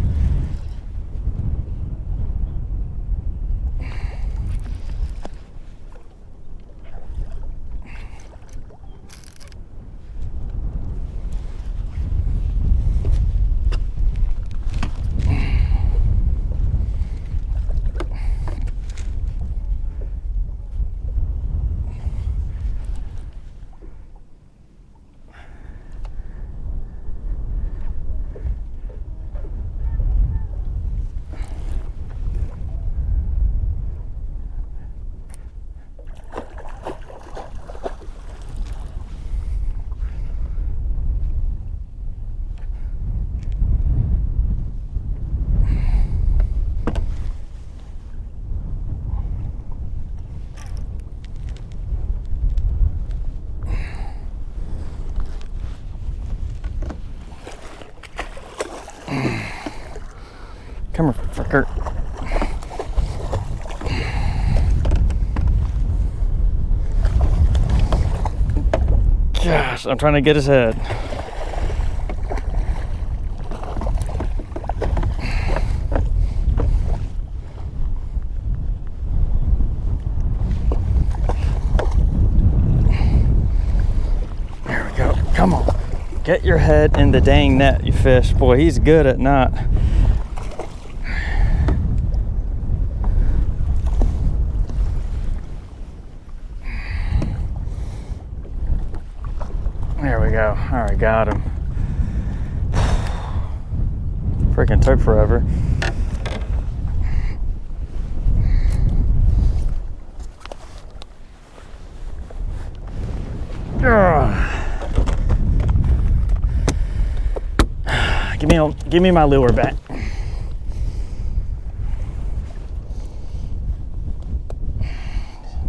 Come here, fucker. Gosh, I'm trying to get his head. There we go. Come on. Get your head in the dang net, you fish. Boy, he's good at not. There we go. All right, got him. Freaking took forever. Give me my lure back.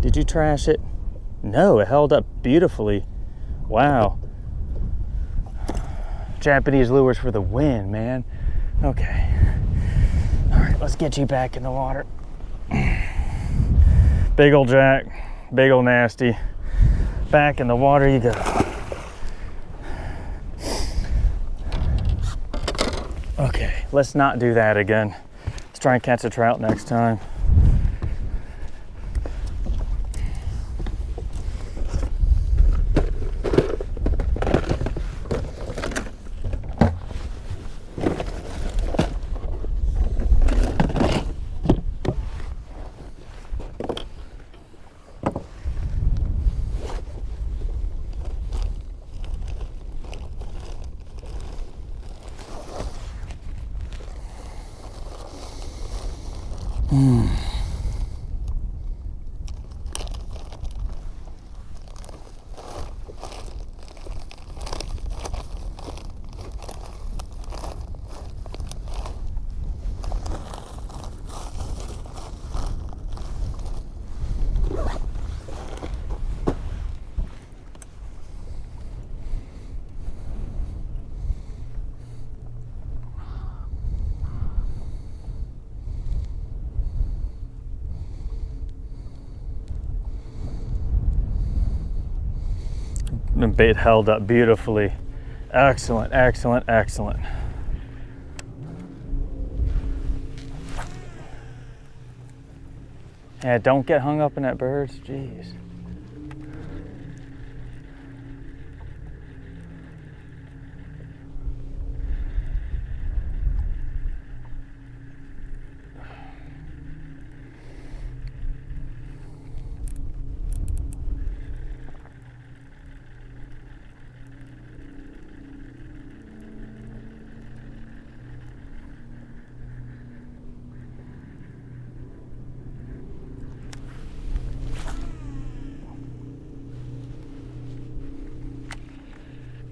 Did you trash it? No, it held up beautifully. Wow. Japanese lures for the win, man. Okay. All right, let's get you back in the water. Big old jack, big old nasty. Back in the water you go. Okay, let's not do that again. Let's try and catch a trout next time. The bait held up beautifully. Excellent, excellent, excellent. Yeah, don't get hung up in that birds, jeez.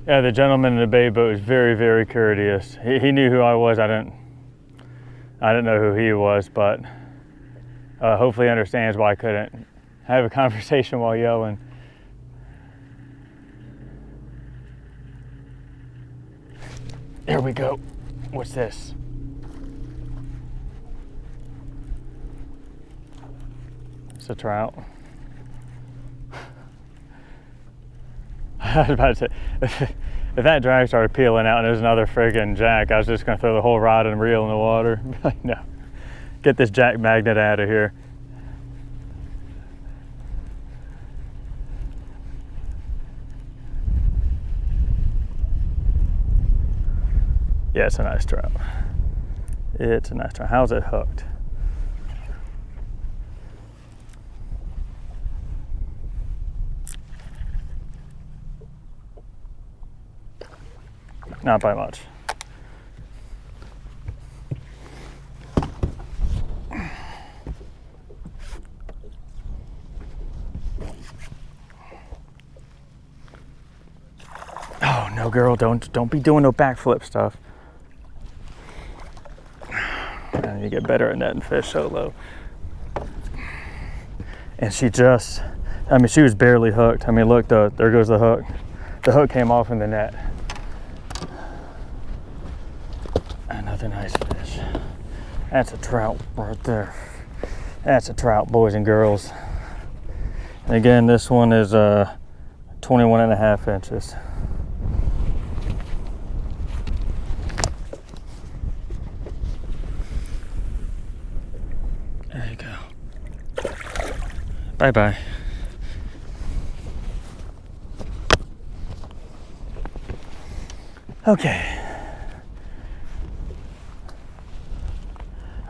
Yeah, the gentleman in the bay boat was very, very courteous. He knew who I was. I didn't know who he was, but hopefully he understands why I couldn't have a conversation while yelling. Here we go. What's this? It's a trout. I was about to say, if that drag started peeling out and there's another friggin' jack, I was just gonna throw the whole rod and reel in the water. No, get this jack magnet out of here. Yeah, it's a nice trout. It's a nice trout. How's it hooked? Not by much. Oh no, girl, don't be doing no backflip stuff. I need to get better at netting fish solo. And she just, I mean, she was barely hooked. I mean, look, there goes the hook. The hook came off in the net. Another nice fish. That's a trout right there. That's a trout, boys and girls. And again, this one is 21.5 inches. There you go. Bye-bye. Okay.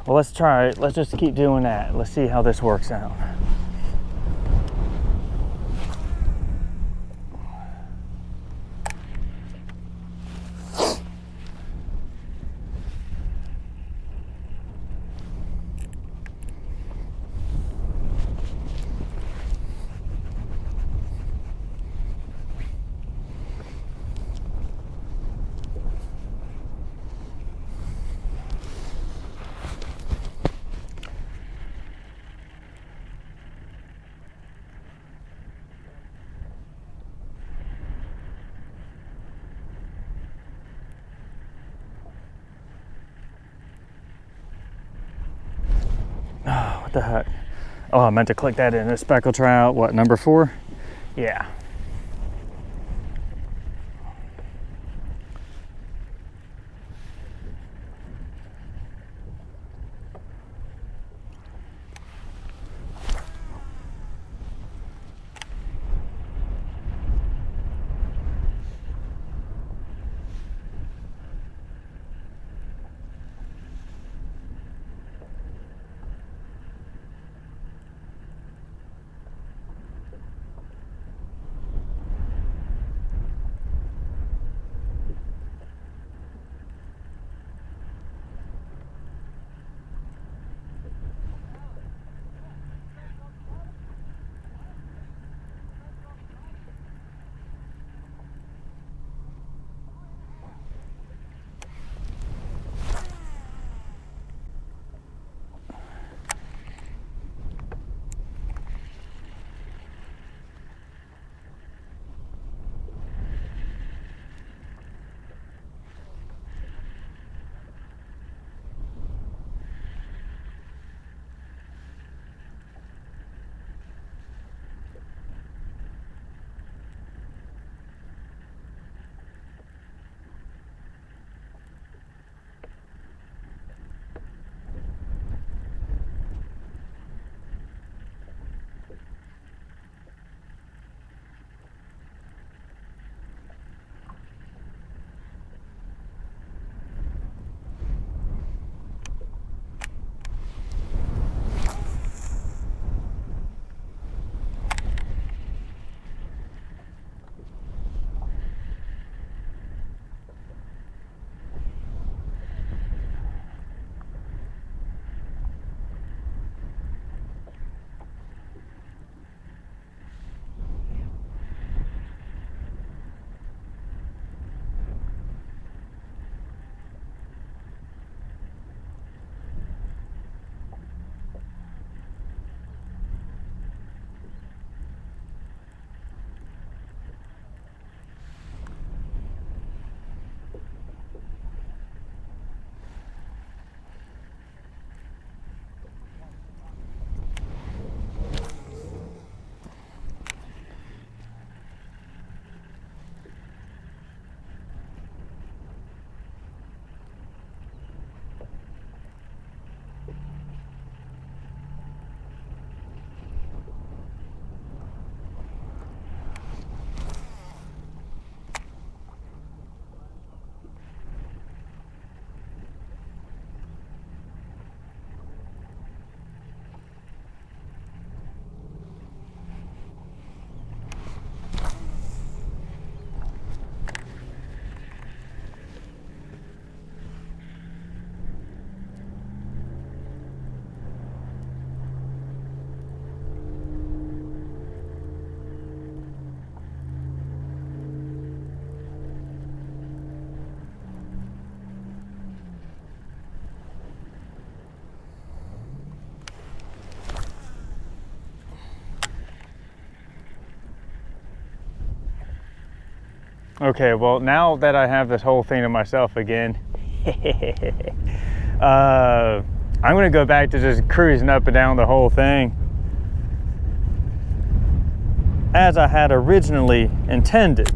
Well, let's try it. Let's just keep doing that. Let's see how this works out. Oh, what the heck? Oh, I meant to click that in. A speckled trout, what, number 4? Yeah. Okay, well, now that I have this whole thing to myself again, I'm gonna go back to just cruising up and down the whole thing as I had originally intended.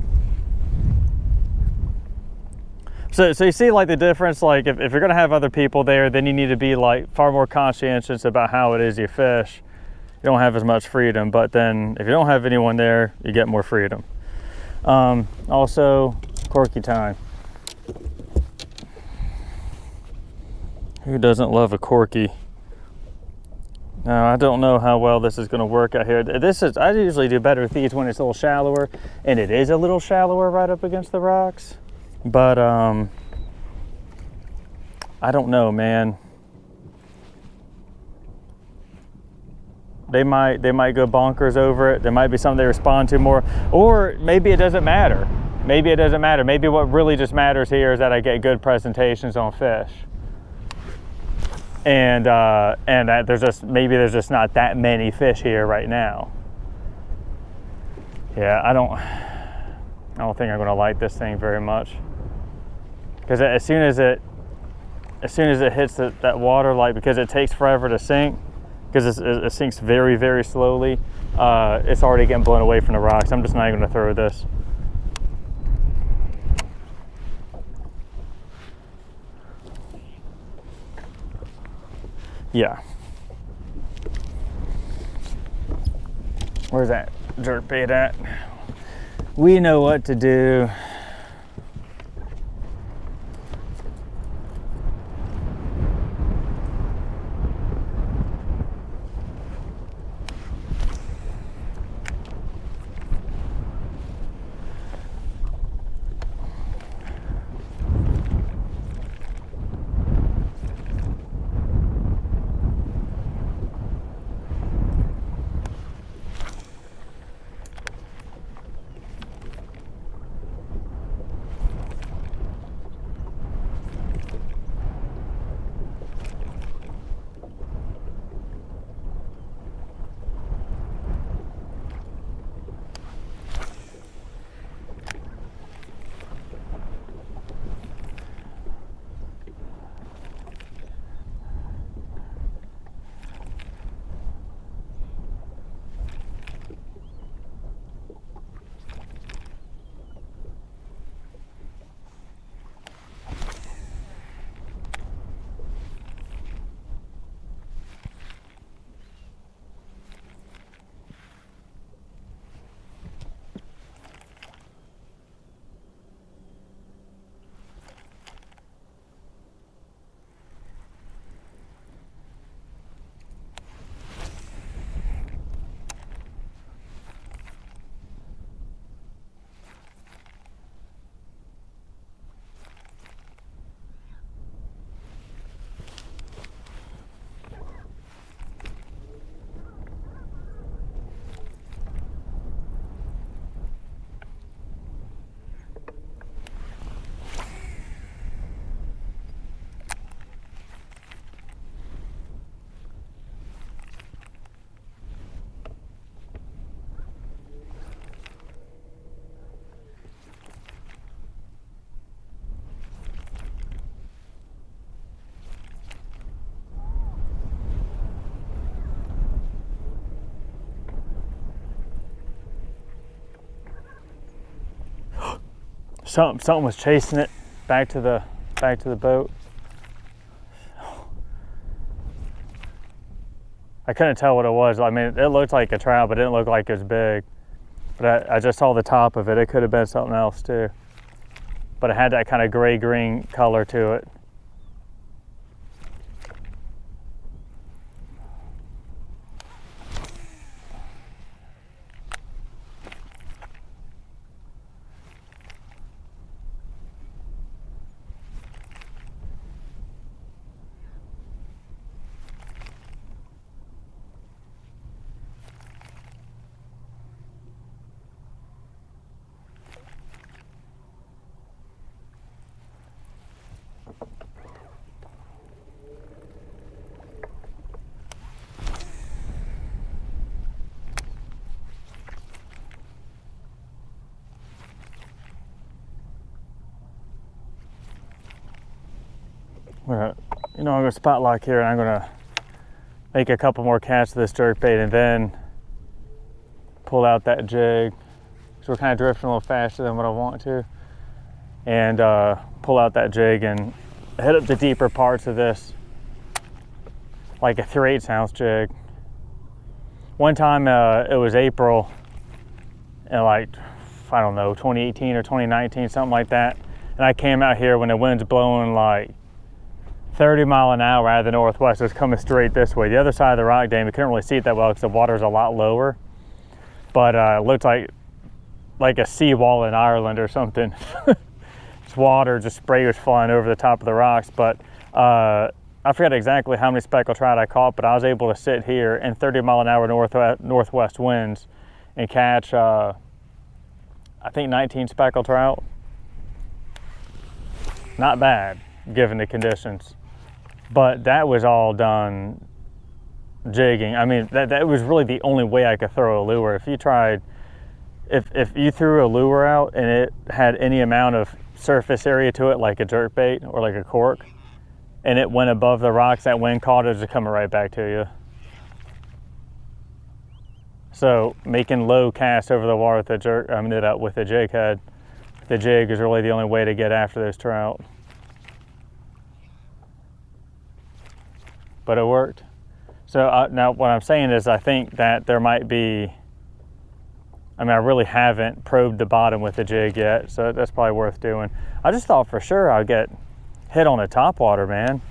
So you see like the difference, like if you're gonna have other people there, then you need to be like far more conscientious about how it is you fish. You don't have as much freedom, but then if you don't have anyone there, you get more freedom. Also, corky time. Who doesn't love a corky? Now, I don't know how well this is going to work out here. I usually do better with these when it's a little shallower, and it is a little shallower right up against the rocks. But I don't know, man. They might go bonkers over it. There might be something they respond to more, or maybe it doesn't matter. Maybe it doesn't matter. Maybe what really just matters here is that I get good presentations on fish, and that there's just not that many fish here right now. Yeah, I don't think I'm going to like this thing very much, because as soon as it hits that water, like, because it takes forever to sink. Because it sinks very, very slowly, it's already getting blown away from the rocks. I'm just not even going to throw this. Yeah. Where's that jerkbait at? We know what to do. Something was chasing it back to the boat. I couldn't tell what it was. I mean, it looked like a trout, but it didn't look like it was big. But I just saw the top of it. It could have been something else too. But it had that kind of gray-green color to it. I'm gonna spot lock here, and I'm gonna make a couple more casts of this jerkbait and then pull out that jig. So we're kind of drifting a little faster than what I want to. And pull out that jig and hit up the deeper parts of this, like a 3/8 ounce jig. One time it was April in like, I don't know, 2018 or 2019, something like that. And I came out here when the wind's blowing like 30 mile an hour out of the northwest. It was coming straight this way. The other side of the rock dam, you couldn't really see it that well because the water's a lot lower. But it looked like a seawall in Ireland or something. Water, just spray was flying over the top of the rocks. But I forget exactly how many speckled trout I caught, but I was able to sit here in 30 mile an hour northwest winds and catch I think 19 speckled trout. Not bad given the conditions, but that was all done jigging. I mean, that was really the only way I could throw a lure. If you tried, if you threw a lure out and it had any amount of surface area to it, like a jerkbait or like a cork, and it went above the rocks, that wind caught it, just coming right back to you. So making low casts over the water with a jig head, the jig is really the only way to get after those trout. But it worked. So now what I'm saying is I think that there might be, I mean, I really haven't probed the bottom with the jig yet, so that's probably worth doing. I just thought for sure I'd get hit on a topwater, man.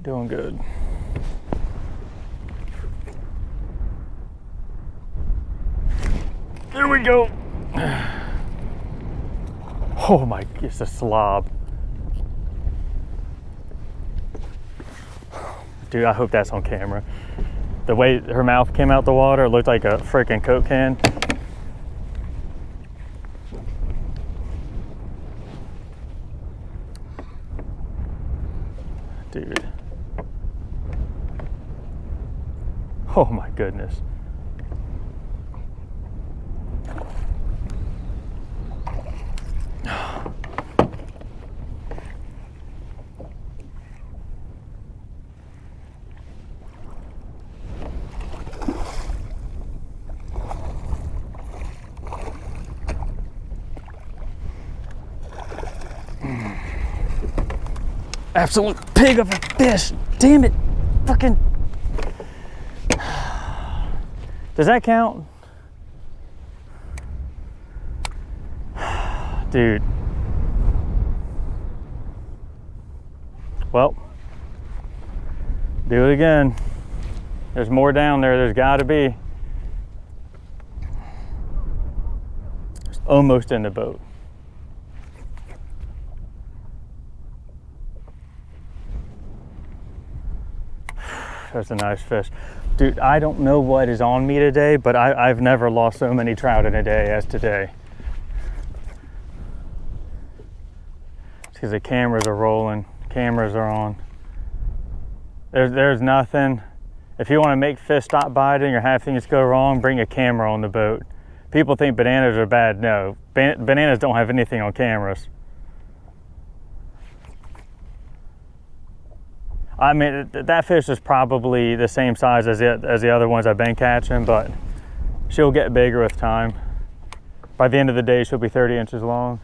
Doing good. There we go. Oh my, it's a slob. Dude, I hope that's on camera. The way her mouth came out the water, it looked like a freaking Coke can. Dude. Oh my goodness. Absolute pig of a fish. Damn it. Fucking. Does that count? Dude. Well, do it again. There's more down there. There's got to be. almost in the boat. That's a nice fish. Dude, I don't know what is on me today, but I've never lost so many trout in a day as today. It's because the cameras are rolling, cameras are on. There's nothing. If you want to make fish stop biting or have things go wrong, bring a camera on the boat. People think bananas are bad. No, bananas don't have anything on cameras. I mean, that fish is probably the same size as the other ones I've been catching, but she'll get bigger with time. By the end of the day, she'll be 30 inches long.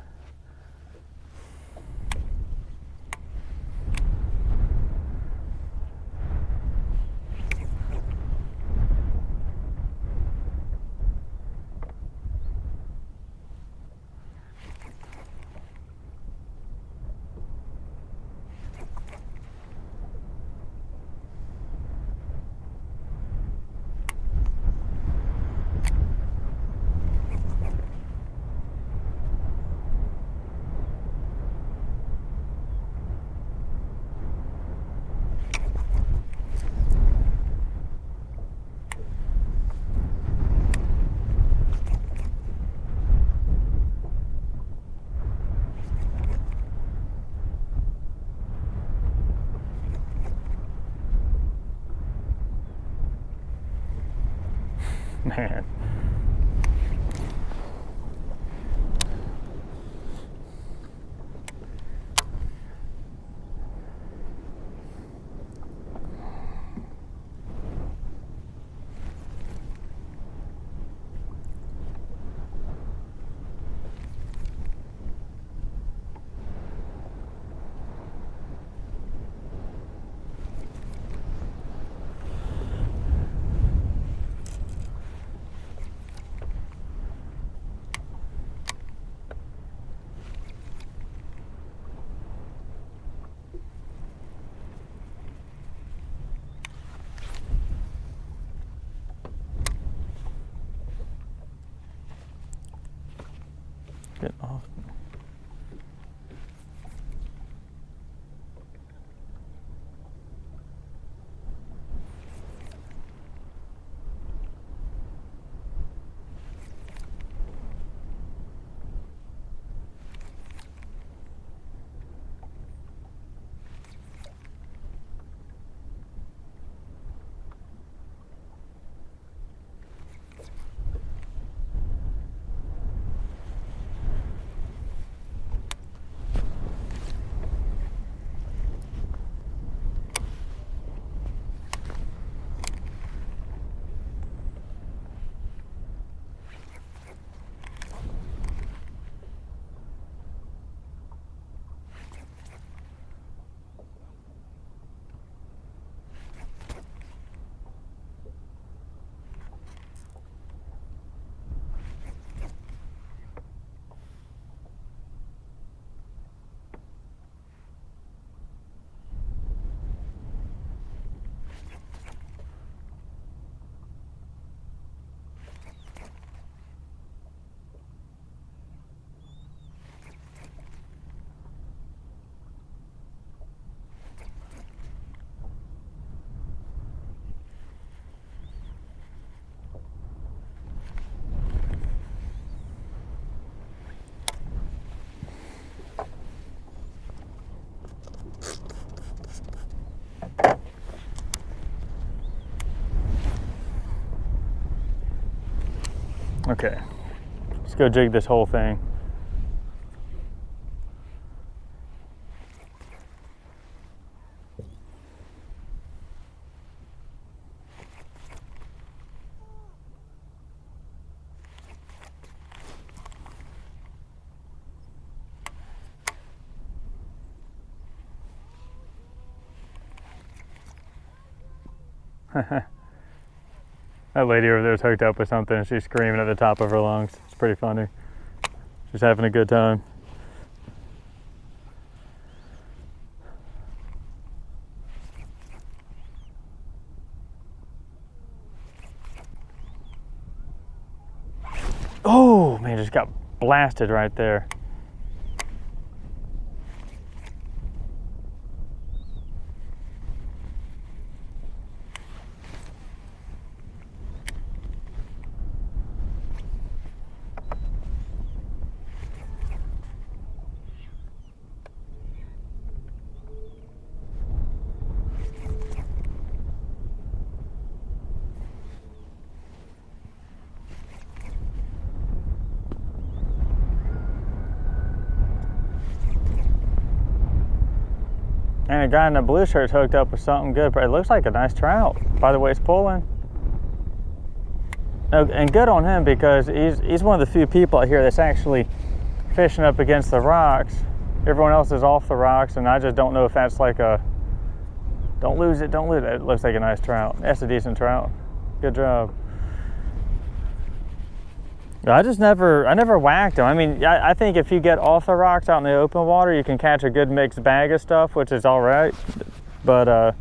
Man. Get off. Okay, let's go jig this whole thing. That lady over there is hooked up with something and she's screaming at the top of her lungs. It's pretty funny. She's having a good time. Oh man, just got blasted right there. And a guy in the blue shirt's hooked up with something good, but it looks like a nice trout by the way it's pulling. And good on him, because he's one of the few people out here that's actually fishing up against the rocks. Everyone else is off the rocks, and I just don't know if that's like a don't lose it, don't lose it. It looks like a nice trout. That's a decent trout. Good job. I never whacked them. I mean, I think if you get off the rocks out in the open water, you can catch a good mixed bag of stuff, which is all right. But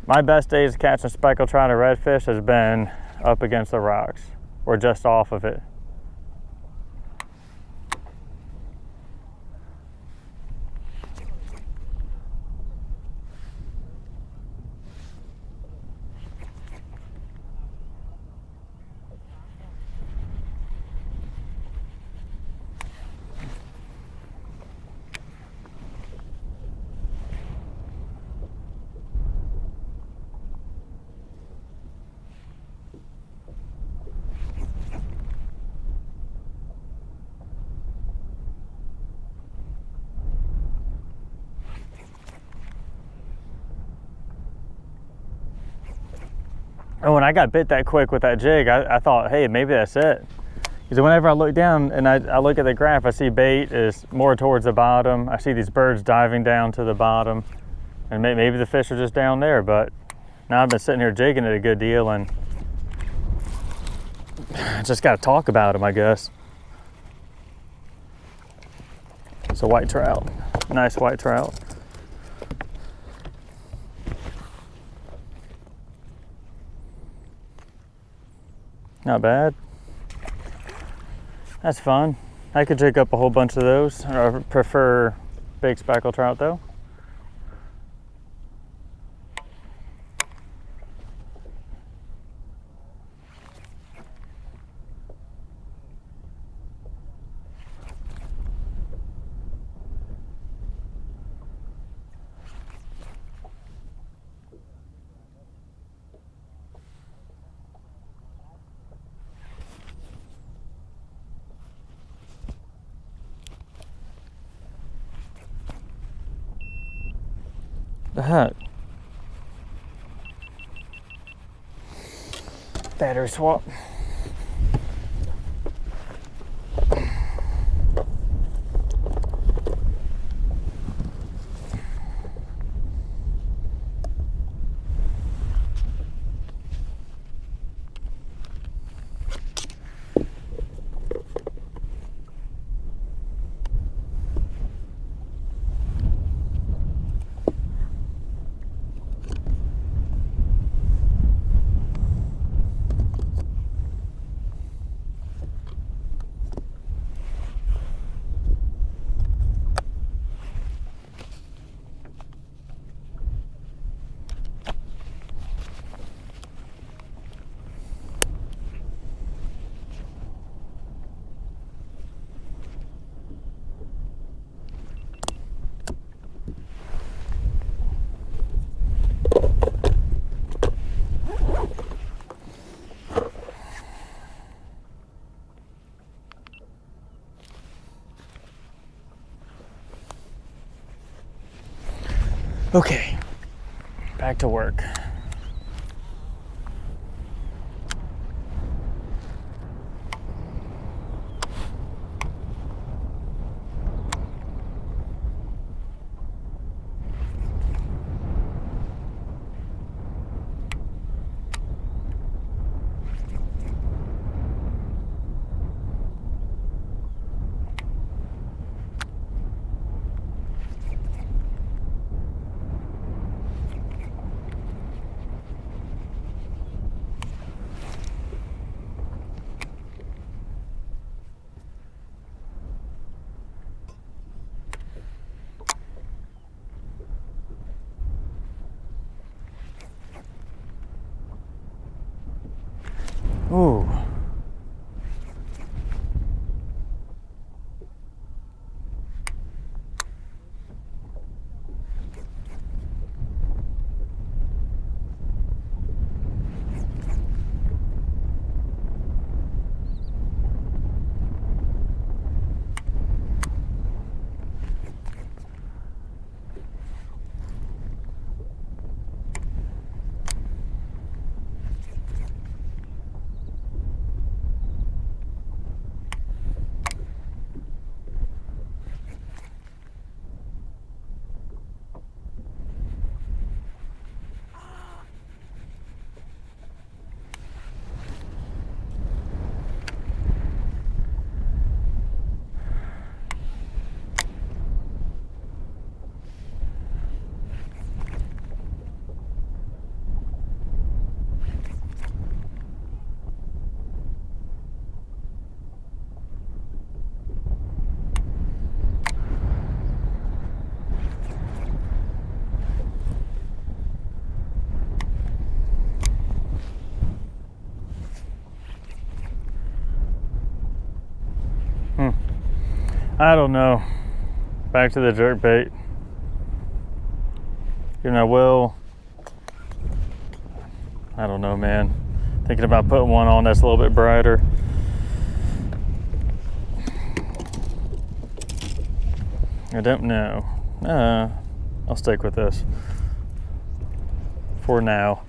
my best days catching speckled trout and redfish has been up against the rocks or just off of it. And when I got bit that quick with that jig, I thought, hey, maybe that's it. Because whenever I look down and I look at the graph, I see bait is more towards the bottom. I see these birds diving down to the bottom. And maybe the fish are just down there, but now I've been sitting here jigging it a good deal, and I just got to talk about them, I guess. It's a white trout, nice white trout. Not bad. That's fun. I could jig up a whole bunch of those. I prefer big speckled trout though. The heck? Battery swap. Okay, back to work. Ooh. I don't know. Back to the jerkbait. You know, I don't know, man. Thinking about putting one on that's a little bit brighter. I don't know. I'll stick with this for now.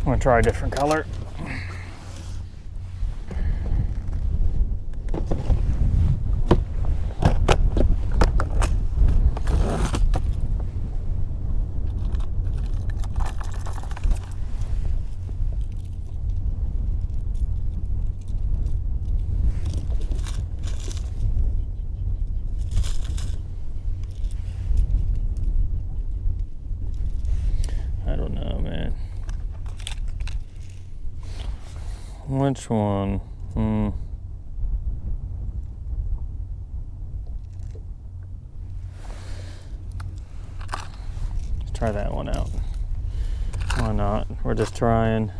I'm gonna try a different color. I don't know, man. Which one? Let's try that one out. Why not? We're just trying.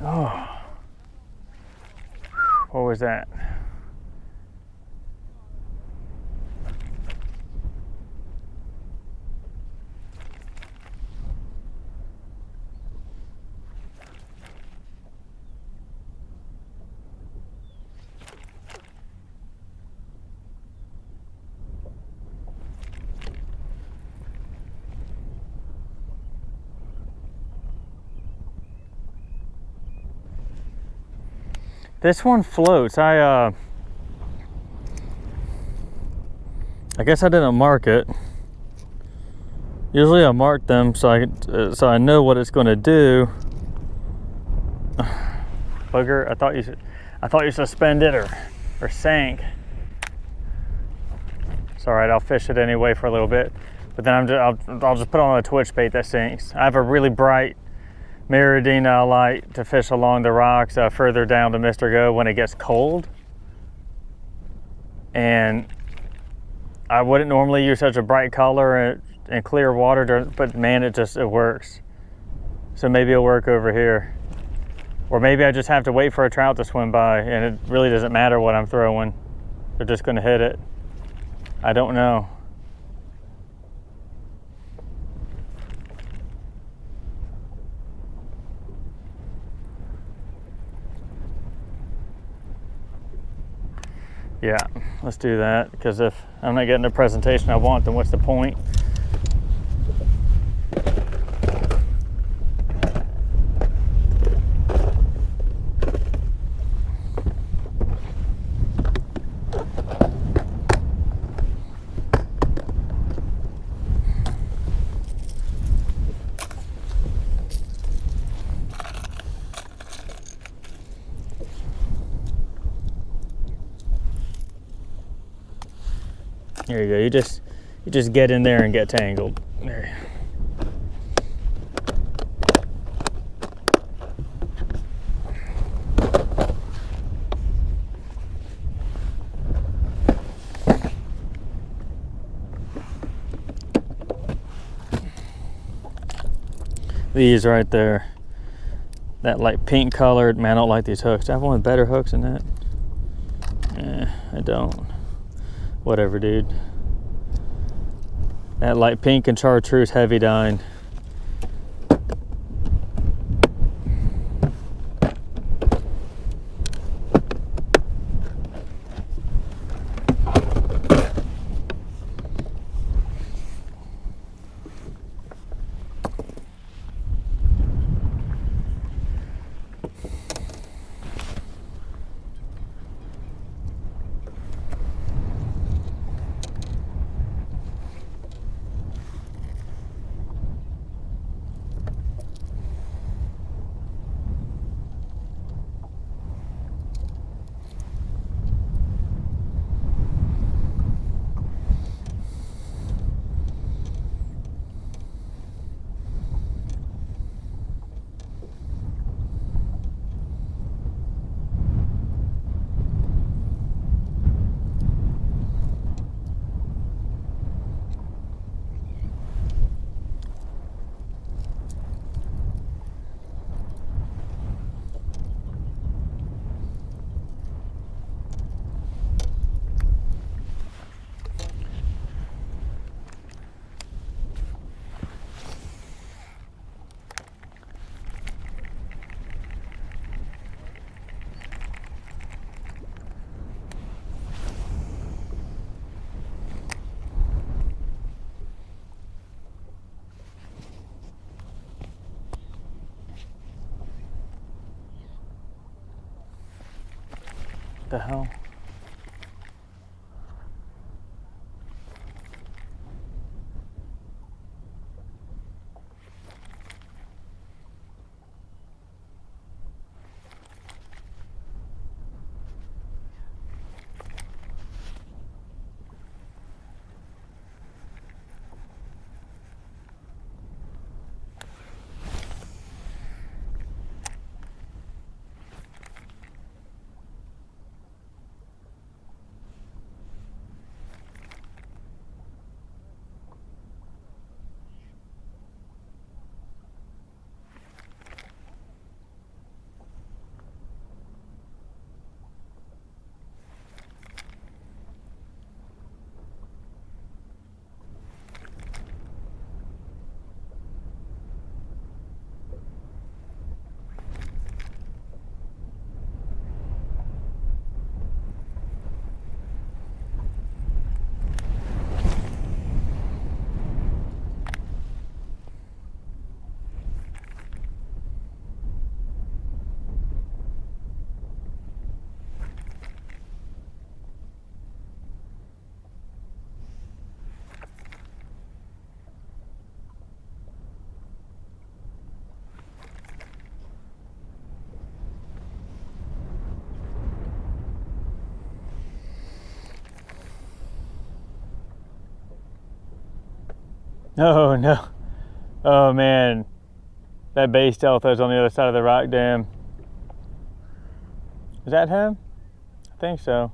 Oh, what was that? This one floats. I guess I didn't mark it. Usually I mark them so I know what it's going to do. Bugger! I thought you suspended her. or sank. It's all right, I'll fish it anyway for a little bit, but then I'll just put on a twitch bait that sinks. I have a really bright Meridina I like to fish along the rocks further down to Mr. Go when it gets cold. And I wouldn't normally use such a bright color and clear water, but man, it works. So maybe it'll work over here. Or maybe I just have to wait for a trout to swim by and it really doesn't matter what I'm throwing. They're just gonna hit it. I don't know. Yeah, let's do that, because if I'm not getting the presentation I want, then what's the point? There you go. You just get in there and get tangled. There. These right there. That like pink colored, man, I don't like these hooks. Do I have one with better hooks than that? I don't. Whatever, dude. That light pink and chartreuse heavy dine. The hell? Oh no. Oh man. That base delto's on the other side of the rock dam. Is that him? I think so.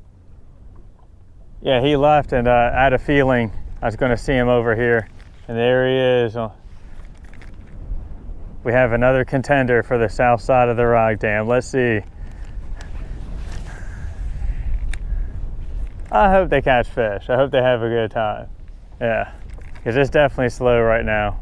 Yeah, he left, and I had a feeling I was going to see him over here. And there he is. We have another contender for the south side of the rock dam. Let's see. I hope they catch fish. I hope they have a good time. Yeah, because it's definitely slow right now.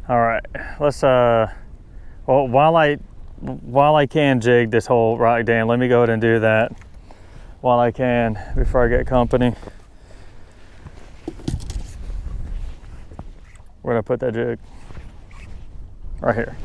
All right, let's well, while I can jig this whole rock dam, let me go ahead and do that while I can before I get company. Where'd I put that jig? Right here.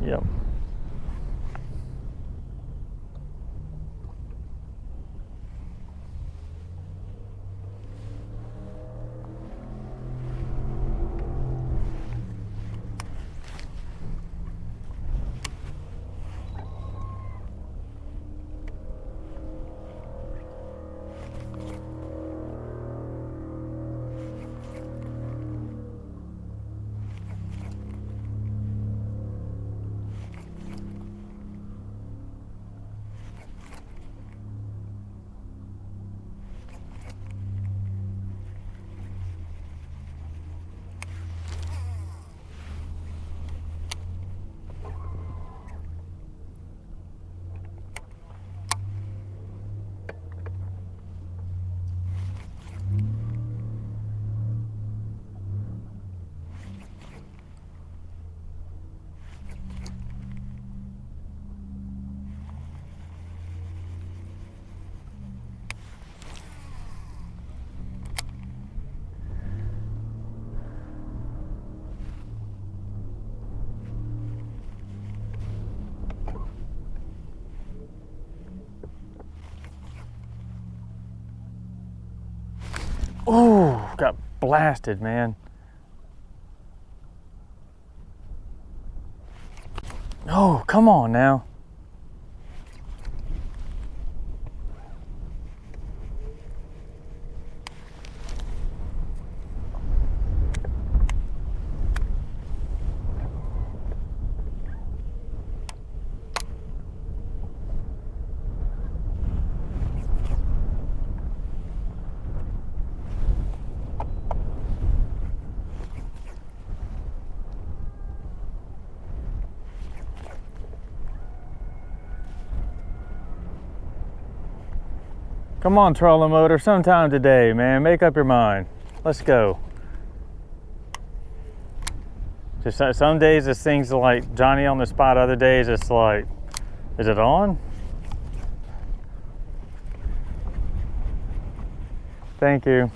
Yep. Oh, got blasted, man. Oh, come on now. Come on, trolling motor, sometime today, man. Make up your mind. Let's go. Just some days this thing's like Johnny on the spot. Other days it's like, is it on? Thank you.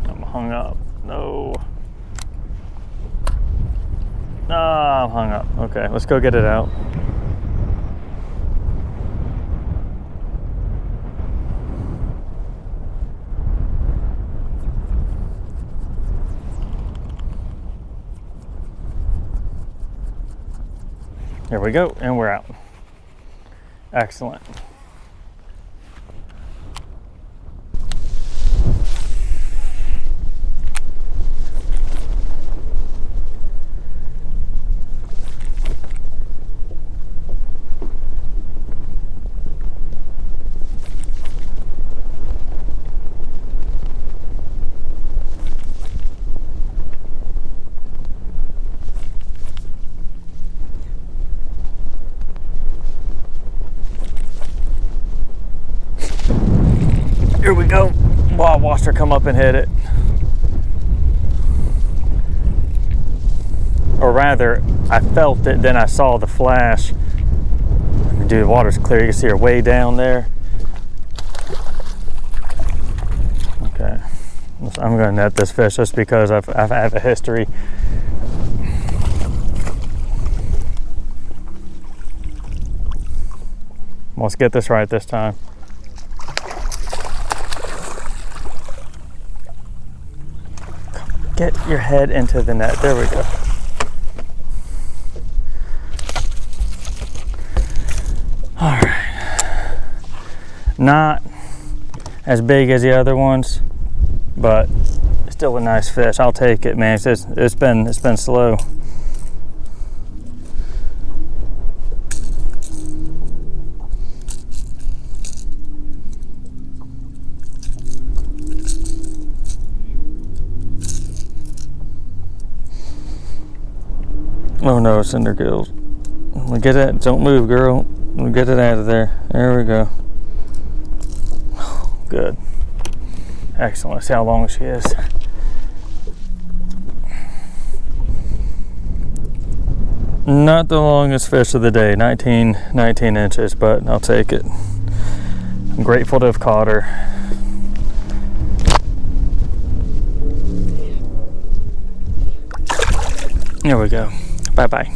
I'm hung up. No. Ah, I'm hung up. Okay, let's go get it out. Here we go, and we're out. Excellent. Here we go. Wow, I watched her come up and hit it. Or rather, I felt it, then I saw the flash. Dude, the water's clear. You can see her way down there. Okay. I'm going to net this fish just because I have a history. Let's get this right this time. Get your head into the net. There we go. All right. Not as big as the other ones, but still a nice fish. I'll take it, man. It's been slow. Oh no, cinder gills. We'll get it. Don't move, girl. We'll get it out of there. There we go. Good. Excellent. Let's see how long she is. Not the longest fish of the day. 19 inches, but I'll take it. I'm grateful to have caught her. There we go. Bye-bye.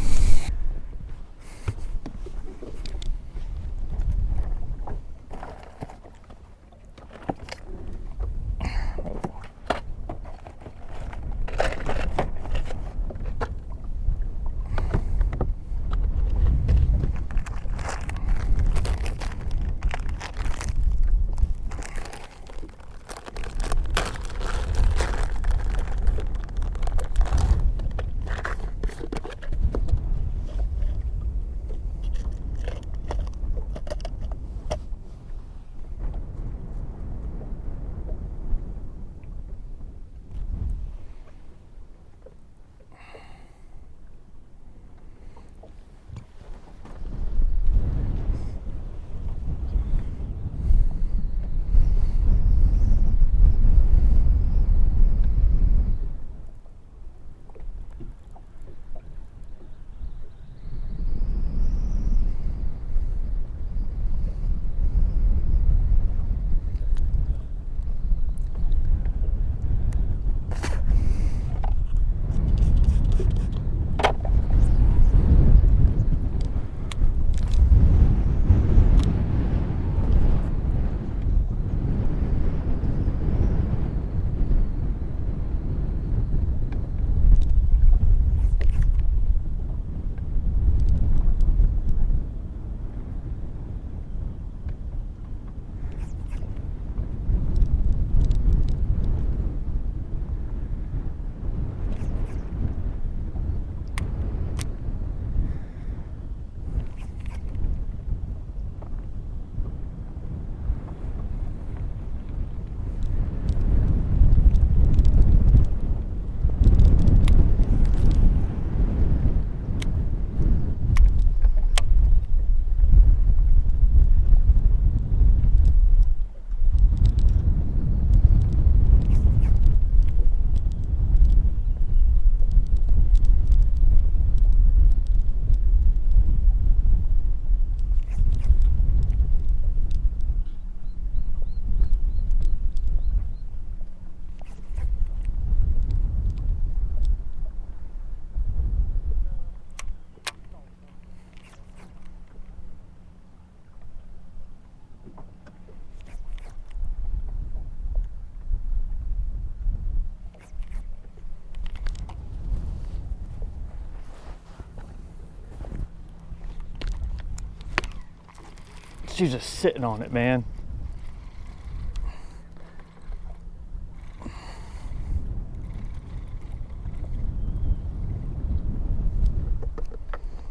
She's just sitting on it, man.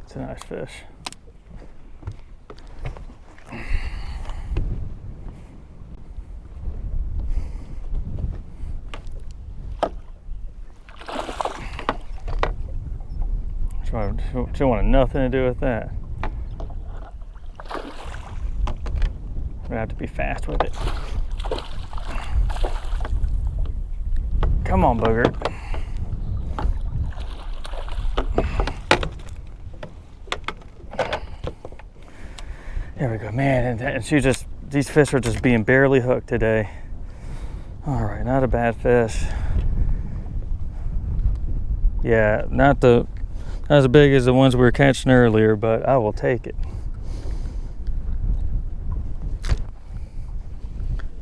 It's a nice fish. She wanted nothing to do with that. I'm gonna have to be fast with it. Come on, booger. There we go, man. And she just, these fish are just being barely hooked today. All right, not a bad fish. Yeah, not as big as the ones we were catching earlier, but I will take it.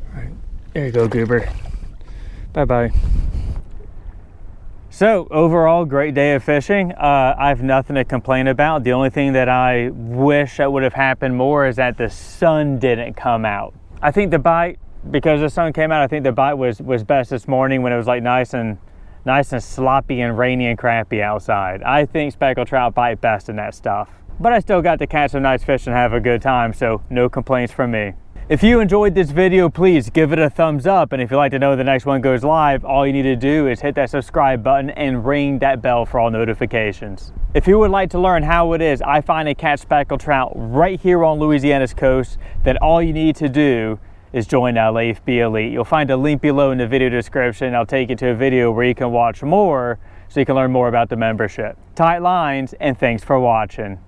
All right, there you go, Goober. Bye-bye. So overall, great day of fishing. I have nothing to complain about. The only thing that I wish that would have happened more is that the sun didn't come out. I think the bite, because the sun came out, I think the bite was best this morning when it was like nice and sloppy and rainy and crappy outside. I think speckled trout bite best in that stuff. But I still got to catch some nice fish and have a good time, so no complaints from me. If you enjoyed this video, please give it a thumbs up. And if you'd like to know when the next one goes live, all you need to do is hit that subscribe button and ring that bell for all notifications. If you would like to learn how it is I find and catch speckled trout right here on Louisiana's coast, then all you need to do is join LAFB Elite. You'll find a link below in the video description. I'll take you to a video where you can watch more so you can learn more about the membership. Tight lines, and thanks for watching.